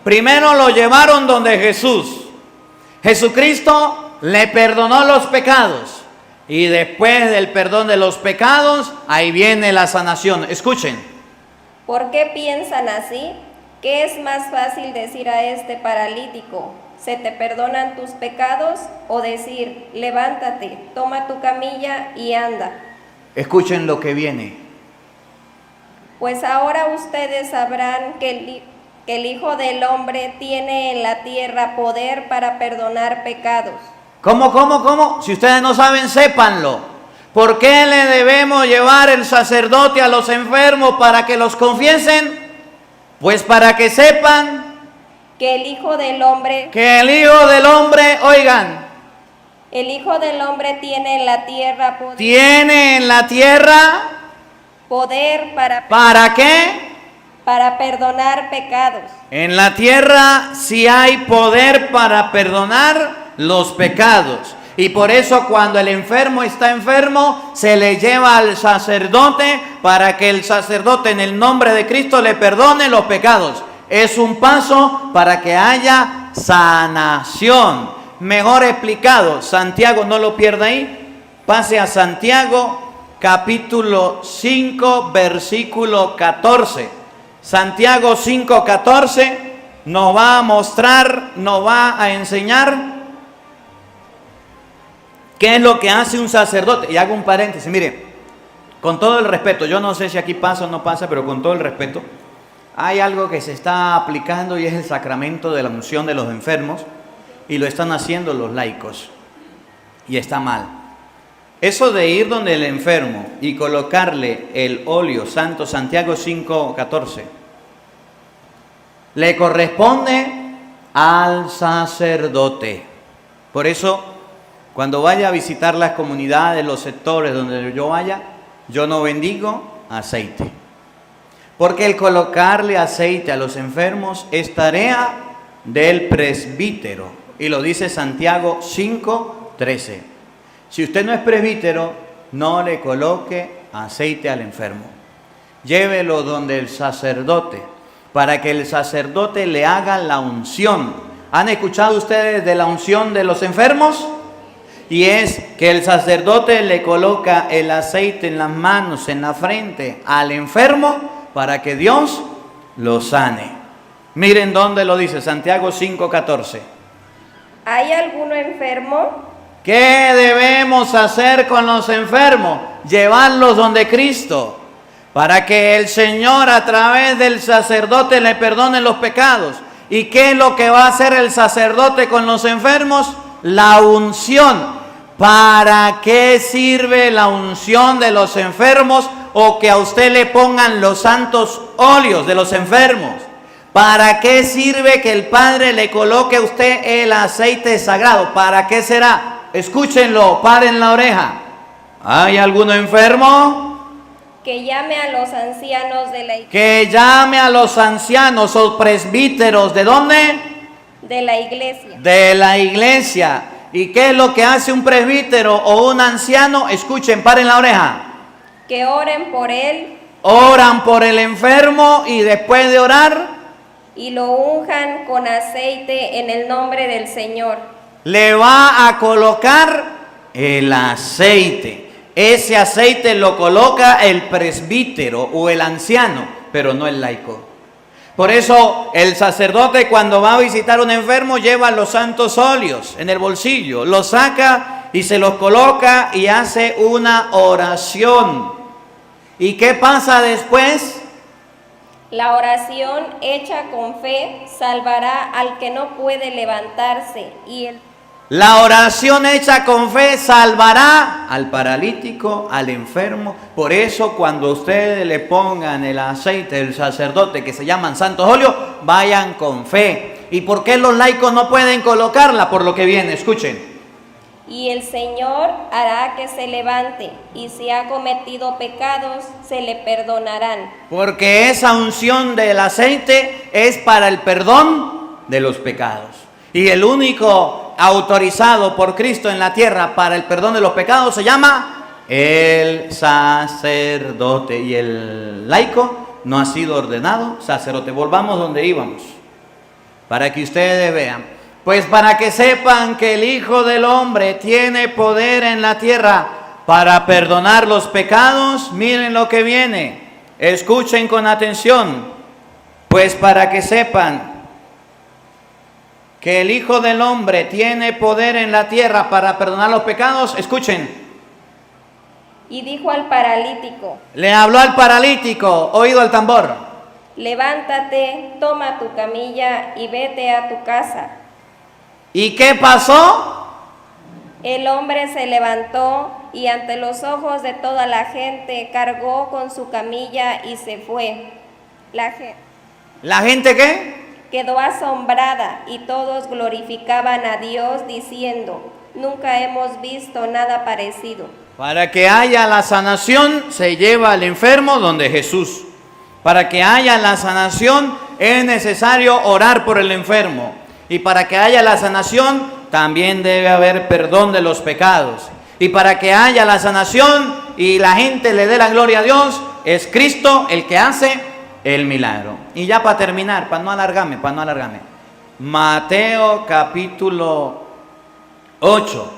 Primero lo llevaron donde Jesús. Jesucristo le perdonó los pecados. Y después del perdón de los pecados, ahí viene la sanación. Escuchen. ¿Por qué piensan así? ¿Qué es más fácil decir a este paralítico: ¿se te perdonan tus pecados? O decir: levántate, toma tu camilla y anda. Escuchen lo que viene. Pues ahora ustedes sabrán que el Hijo del Hombre tiene en la tierra poder para perdonar pecados. ¿Cómo? Si ustedes no saben, sépanlo. ¿Por qué le debemos llevar el sacerdote a los enfermos para que los confiesen? Pues para que sepan que el Hijo del Hombre, oigan, el Hijo del Hombre tiene en la tierra poder. Tiene en la tierra poder ¿para qué? Para perdonar pecados. En la tierra sí hay poder para perdonar los pecados. Y por eso cuando el enfermo está enfermo, se le lleva al sacerdote para que el sacerdote en el nombre de Cristo le perdone los pecados. Es un paso para que haya sanación. Mejor explicado, Santiago, no lo pierda ahí, pase a Santiago capítulo 5 versículo 14. Santiago 5, 14 nos va a mostrar, nos va a enseñar qué es lo que hace un sacerdote. Y hago un paréntesis, mire, con todo el respeto, yo no sé si aquí pasa o no pasa, pero con todo el respeto, hay algo que se está aplicando y es el sacramento de la unción de los enfermos, y lo están haciendo los laicos, y está mal. Eso de ir donde el enfermo y colocarle el óleo santo, Santiago 5, 14, le corresponde al sacerdote. Por eso, cuando vaya a visitar las comunidades, los sectores donde yo vaya, yo no bendigo aceite. Porque el colocarle aceite a los enfermos es tarea del presbítero. Y lo dice Santiago 5, 13. Si usted no es presbítero, no le coloque aceite al enfermo. Llévelo donde el sacerdote, para que el sacerdote le haga la unción. ¿Han escuchado ustedes de la unción de los enfermos? Y es que el sacerdote le coloca el aceite en las manos, en la frente al enfermo, para que Dios lo sane. Miren dónde lo dice, Santiago 5, 14. ¿Hay alguno enfermo? ¿Qué debemos hacer con los enfermos? Llevarlos donde Cristo, para que el Señor a través del sacerdote le perdone los pecados. ¿Y qué es lo que va a hacer el sacerdote con los enfermos? La unción. ¿Para qué sirve la unción de los enfermos o que a usted le pongan los santos óleos de los enfermos? ¿Para qué sirve que el Padre le coloque a usted el aceite sagrado? ¿Para qué será? Escúchenlo, paren la oreja. ¿Hay alguno enfermo? Que llame a los ancianos de la iglesia. Que llame a los ancianos o presbíteros. ¿De dónde? De la iglesia. De la iglesia. ¿Y qué es lo que hace un presbítero o un anciano? Escuchen, paren la oreja. Que oren por él. Oran por el enfermo y después de orar, Y lo unjan con aceite en el nombre del Señor. le va a colocar el aceite. Ese aceite lo coloca el presbítero o el anciano, pero no el laico. Por eso el sacerdote, cuando va a visitar a un enfermo, lleva los santos óleos en el bolsillo, los saca y se los coloca y hace una oración. ¿Y qué pasa después? La oración hecha con fe salvará al que no puede levantarse La oración hecha con fe salvará al paralítico, al enfermo. Por eso cuando ustedes le pongan el aceite del sacerdote, que se llaman santos óleos, vayan con fe. ¿Y por qué los laicos no pueden colocarla? Por lo que viene, escuchen. Y el Señor hará que se levante, y si ha cometido pecados, se le perdonarán. Porque esa unción del aceite es para el perdón de los pecados. Y el único autorizado por Cristo en la tierra para el perdón de los pecados se llama el sacerdote. Y el laico no ha sido ordenado sacerdote. Volvamos donde íbamos, para que ustedes vean. Pues para que sepan que el Hijo del Hombre tiene poder en la tierra para perdonar los pecados, miren lo que viene. Escuchen con atención. Pues para que sepan que el Hijo del Hombre tiene poder en la tierra para perdonar los pecados, escuchen. Y dijo al paralítico: Le habló al paralítico, oído al tambor. Levántate, toma tu camilla y vete a tu casa. ¿Y qué pasó? El hombre se levantó y ante los ojos de toda la gente cargó con su camilla y se fue. ¿La gente qué? Quedó asombrada y todos glorificaban a Dios diciendo: nunca hemos visto nada parecido. Para que haya la sanación, se lleva al enfermo donde Jesús. Para que haya la sanación, es necesario orar por el enfermo. Y para que haya la sanación, también debe haber perdón de los pecados. Y para que haya la sanación y la gente le dé la gloria a Dios, es Cristo el que hace el milagro. Y ya para terminar, para no alargarme. Mateo capítulo 8,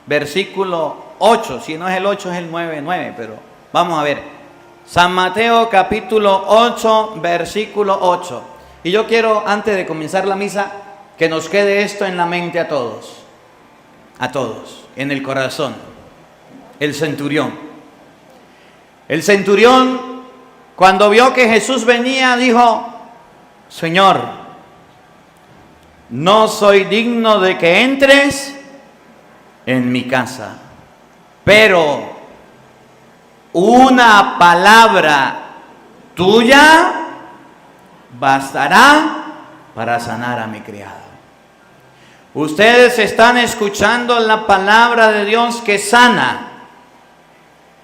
versículo 8. Si no es el 8 es el 9, pero vamos a ver. San Mateo capítulo 8, versículo 8. Y yo quiero, antes de comenzar la misa, que nos quede esto en la mente a todos, en el corazón. El centurión, cuando vio que Jesús venía, dijo: Señor, no soy digno de que entres en mi casa, pero una palabra tuya bastará para sanar a mi criado. Ustedes están escuchando la palabra de Dios que sana.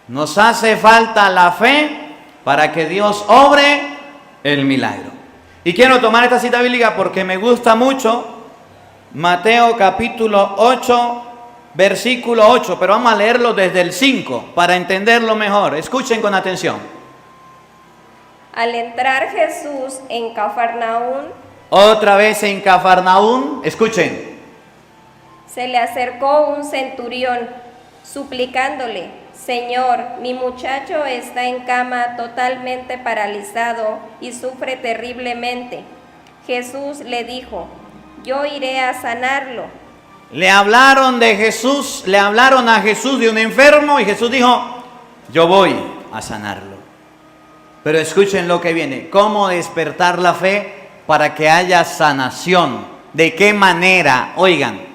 Nos hace falta la fe para que Dios obre el milagro. Y quiero tomar esta cita bíblica porque me gusta mucho. Mateo capítulo 8, versículo 8. Pero vamos a leerlo desde el 5 para entenderlo mejor. Escuchen con atención. Al entrar Jesús en Cafarnaún, Otra vez en Cafarnaún, escuchen. se le acercó un centurión, suplicándole: Señor, mi muchacho está en cama totalmente paralizado y sufre terriblemente. Jesús le dijo: yo iré a sanarlo. Le hablaron de Jesús, le hablaron a Jesús de un enfermo y Jesús dijo: yo voy a sanarlo. Pero escuchen lo que viene. ¿Cómo despertar la fe para que haya sanación? ¿De qué manera? Oigan.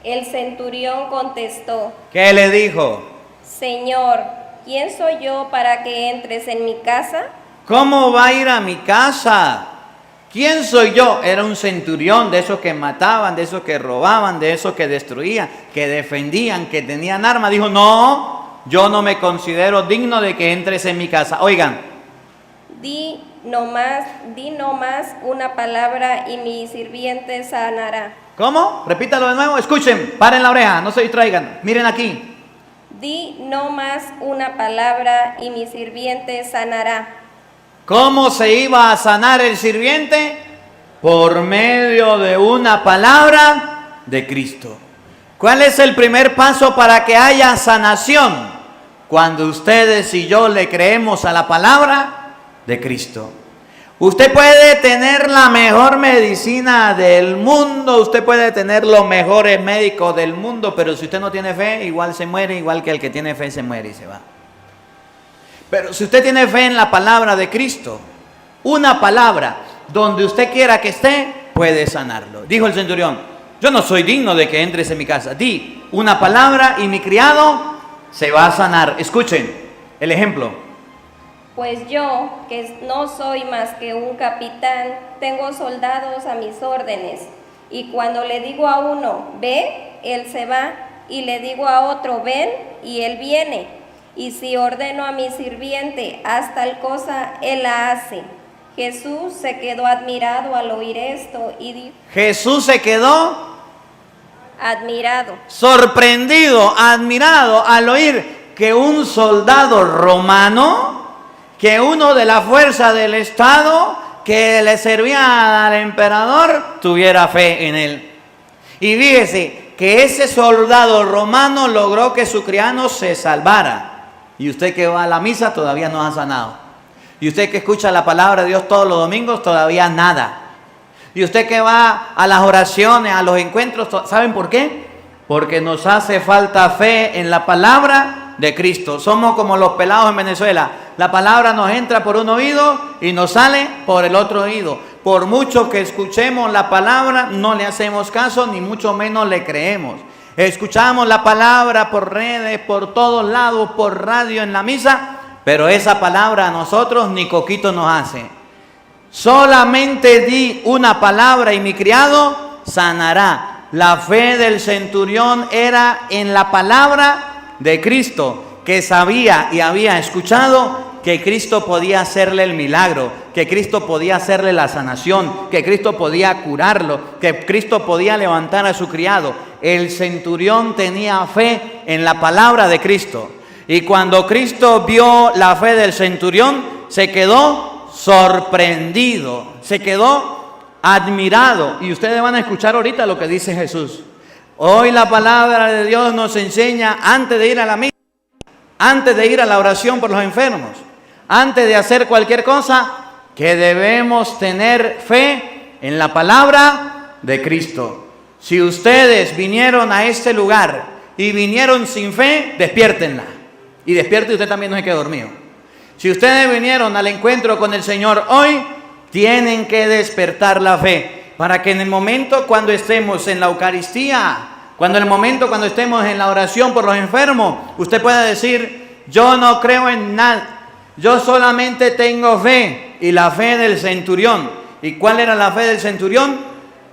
El centurión contestó: ¿Qué le dijo? Señor, ¿quién soy yo para que entres en mi casa? ¿Cómo va a ir a mi casa? ¿Quién soy yo? Era un centurión, de esos que mataban, de esos que robaban, de esos que destruían, que defendían, que tenían armas. Dijo, no, yo no me considero digno de que entres en mi casa. Oigan. Di no más una palabra y mi sirviente sanará. ¿Cómo? Repítalo de nuevo, escuchen, paren la oreja, no se distraigan, miren aquí. Di no más una palabra y mi sirviente sanará. ¿Cómo se iba a sanar el sirviente? Por medio de una palabra de Cristo. ¿Cuál es el primer paso para que haya sanación? Cuando ustedes y yo le creemos a la palabra de Cristo. Usted puede tener la mejor medicina del mundo, usted puede tener los mejores médicos del mundo, pero si usted no tiene fe, igual se muere, igual que el que tiene fe se muere y se va. Pero si usted tiene fe en la palabra de Cristo, una palabra, donde usted quiera que esté, puede sanarlo. Dijo el centurión, yo no soy digno de que entres en mi casa. Di una palabra y mi criado se va a sanar. Escuchen el ejemplo. Pues yo, que no soy más que un capitán, tengo soldados a mis órdenes. Y cuando le digo a uno, ve, él se va. Y le digo a otro, ven, y él viene. Y si ordeno a mi sirviente, haz tal cosa, él la hace. Jesús se quedó admirado al oír esto y dijo... Jesús se quedó admirado. Sorprendido, admirado al oír que un soldado romano, que uno de la fuerza del Estado, que le servía al emperador, tuviera fe en él. Y fíjese que ese soldado romano logró que su criado se salvara. Y usted que va a la misa todavía no ha sanado. Y usted que escucha la palabra de Dios todos los domingos todavía nada. Y usted que va a las oraciones, a los encuentros, ¿saben por qué? Porque nos hace falta fe en la palabra de Cristo. Somos como los pelados en Venezuela. La palabra nos entra por un oído y nos sale por el otro oído. Por mucho que escuchemos la palabra, no le hacemos caso, ni mucho menos le creemos. Escuchamos la palabra por redes, por todos lados, por radio, en la misa, pero esa palabra a nosotros ni coquito nos hace. Solamente di una palabra y mi criado sanará. La fe del centurión era en la palabra de Cristo, que sabía y había escuchado que Cristo podía hacerle el milagro, que Cristo podía hacerle la sanación, que Cristo podía curarlo, que Cristo podía levantar a su criado. El centurión tenía fe en la palabra de Cristo. Y cuando Cristo vio la fe del centurión, se quedó sorprendido, se quedó admirado. Y ustedes van a escuchar ahorita lo que dice Jesús. Hoy la palabra de Dios nos enseña, antes de ir a la misa, antes de ir a la oración por los enfermos, antes de hacer cualquier cosa, que debemos tener fe en la palabra de Cristo. Si ustedes vinieron a este lugar y vinieron sin fe, despiértenla. Y despierte usted también, no se quede dormido. Si ustedes vinieron al encuentro con el Señor hoy, tienen que despertar la fe. Para que en el momento cuando estemos en la Eucaristía, cuando estemos en la oración por los enfermos, usted pueda decir, yo no creo en nada. Yo solamente tengo fe, y la fe del centurión. ¿Y cuál era la fe del centurión?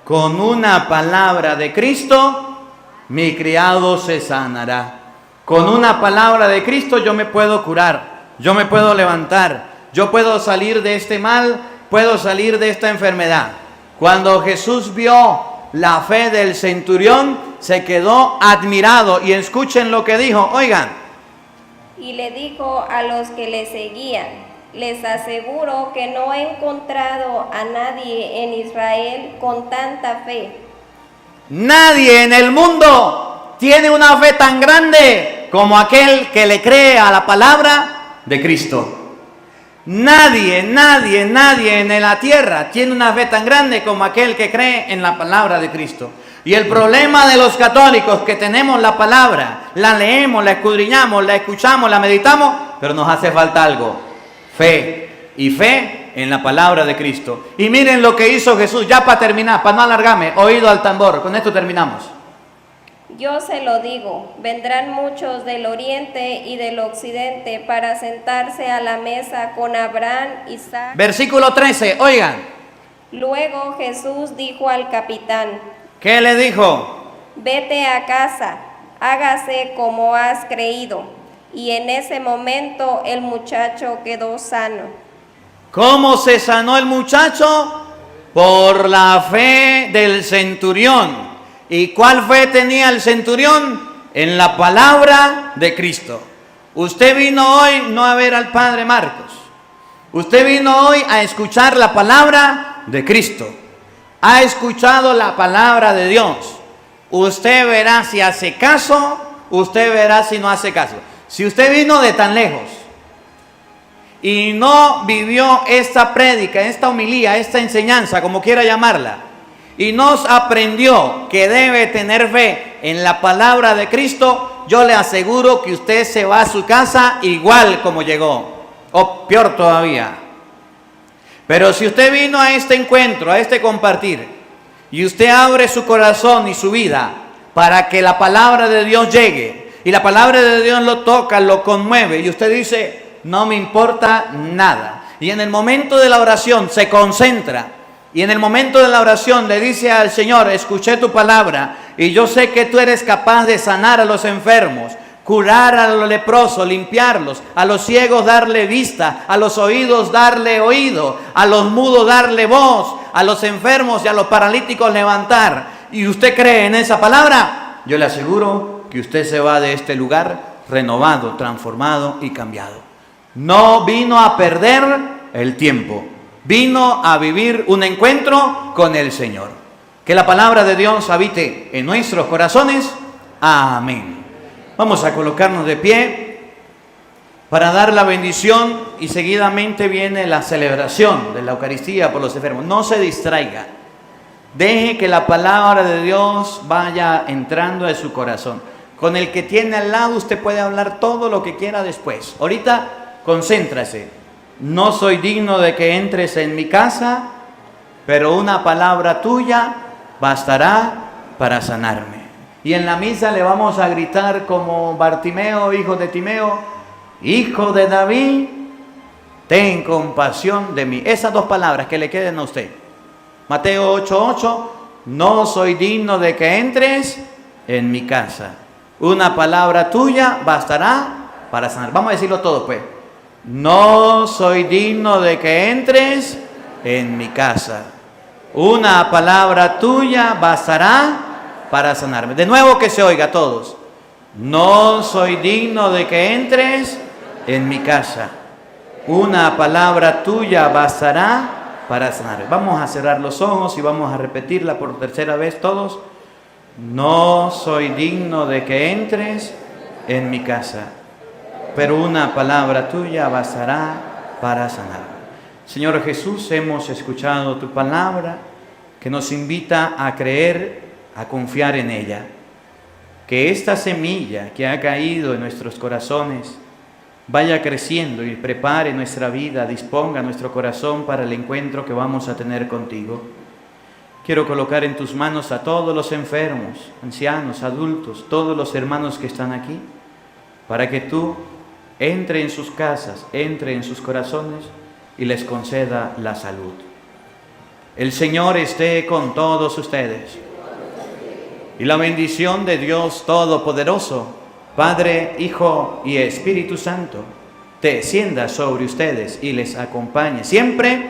Con una palabra de Cristo, mi criado se sanará. Con una palabra de Cristo yo me puedo curar, yo me puedo levantar, yo puedo salir de este mal, puedo salir de esta enfermedad. Cuando Jesús vio la fe del centurión, se quedó admirado. Y escuchen lo que dijo, oigan. Y le dijo a los que le seguían, les aseguro que no he encontrado a nadie en Israel con tanta fe. Nadie en el mundo tiene una fe tan grande como aquel que le cree a la palabra de Cristo. Nadie en la tierra tiene una fe tan grande como aquel que cree en la palabra de Cristo. Y el problema de los católicos que tenemos la palabra, la leemos, la escudriñamos, la escuchamos, la meditamos, pero nos hace falta algo, fe, y fe en la palabra de Cristo. Y miren lo que hizo Jesús, ya para terminar, para no alargarme, oído al tambor, con esto terminamos. Yo se lo digo, vendrán muchos del oriente y del occidente para sentarse a la mesa con Abraham, Isaac. Versículo 13, oigan. Luego Jesús dijo al capitán: ¿Qué le dijo? Vete a casa, hágase como has creído. Y en ese momento el muchacho quedó sano. ¿Cómo se sanó el muchacho? Por la fe del centurión. ¿Y cuál fe tenía el centurión? En la palabra de Cristo. Usted vino hoy no a ver al Padre Marcos. Usted vino hoy a escuchar la palabra de Cristo. Ha escuchado la palabra de Dios. Usted verá si hace caso, usted verá si no hace caso. Si usted vino de tan lejos y no vivió esta prédica, esta homilía, esta enseñanza, como quiera llamarla, y nos aprendió que debe tener fe en la palabra de Cristo, yo le aseguro que usted se va a su casa igual como llegó, o peor todavía. Pero si usted vino a este encuentro, a este compartir, y usted abre su corazón y su vida para que la palabra de Dios llegue, y la palabra de Dios lo toca, lo conmueve, y usted dice, no me importa nada, y en el momento de la oración se concentra, y en el momento de la oración le dice al Señor, escuché tu palabra, y yo sé que tú eres capaz de sanar a los enfermos, curar a los leprosos, limpiarlos, a los ciegos darle vista, a los oídos darle oído, a los mudos darle voz, a los enfermos y a los paralíticos levantar. ¿Y usted cree en esa palabra? Yo le aseguro que usted se va de este lugar renovado, transformado y cambiado. No vino a perder el tiempo, vino a vivir un encuentro con el Señor. Que la palabra de Dios habite en nuestros corazones. Amén. Vamos a colocarnos de pie para dar la bendición y seguidamente viene la celebración de la Eucaristía por los enfermos. No se distraiga. Deje que la palabra de Dios vaya entrando en su corazón. Con el que tiene al lado usted puede hablar todo lo que quiera después. Ahorita concéntrase. No soy digno de que entres en mi casa, pero una palabra tuya bastará para sanarme. Y en la misa le vamos a gritar como Bartimeo, hijo de Timeo, hijo de David, ten compasión de mí. Esas dos palabras que le queden a usted. Mateo 8:8, no soy digno de que entres en mi casa. Una palabra tuya bastará para sanar. Vamos a decirlo todo pues. No soy digno de que entres en mi casa. Una palabra tuya bastará para sanarme. De nuevo que se oiga a todos. No soy digno de que entres en mi casa. Una palabra tuya bastará para sanarme. Vamos a cerrar los ojos y vamos a repetirla por tercera vez todos. No soy digno de que entres en mi casa, pero una palabra tuya bastará para sanarme. Señor Jesús, hemos escuchado tu palabra que nos invita a creer, a confiar en ella. Que esta semilla que ha caído en nuestros corazones vaya creciendo y prepare nuestra vida, disponga nuestro corazón para el encuentro que vamos a tener contigo. Quiero colocar en tus manos a todos los enfermos, ancianos, adultos, todos los hermanos que están aquí, para que tú entre en sus casas, entre en sus corazones y les conceda la salud. El Señor esté con todos ustedes. Y la bendición de Dios Todopoderoso, Padre, Hijo y Espíritu Santo, descienda sobre ustedes y les acompañe siempre,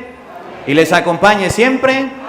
y les acompañe siempre.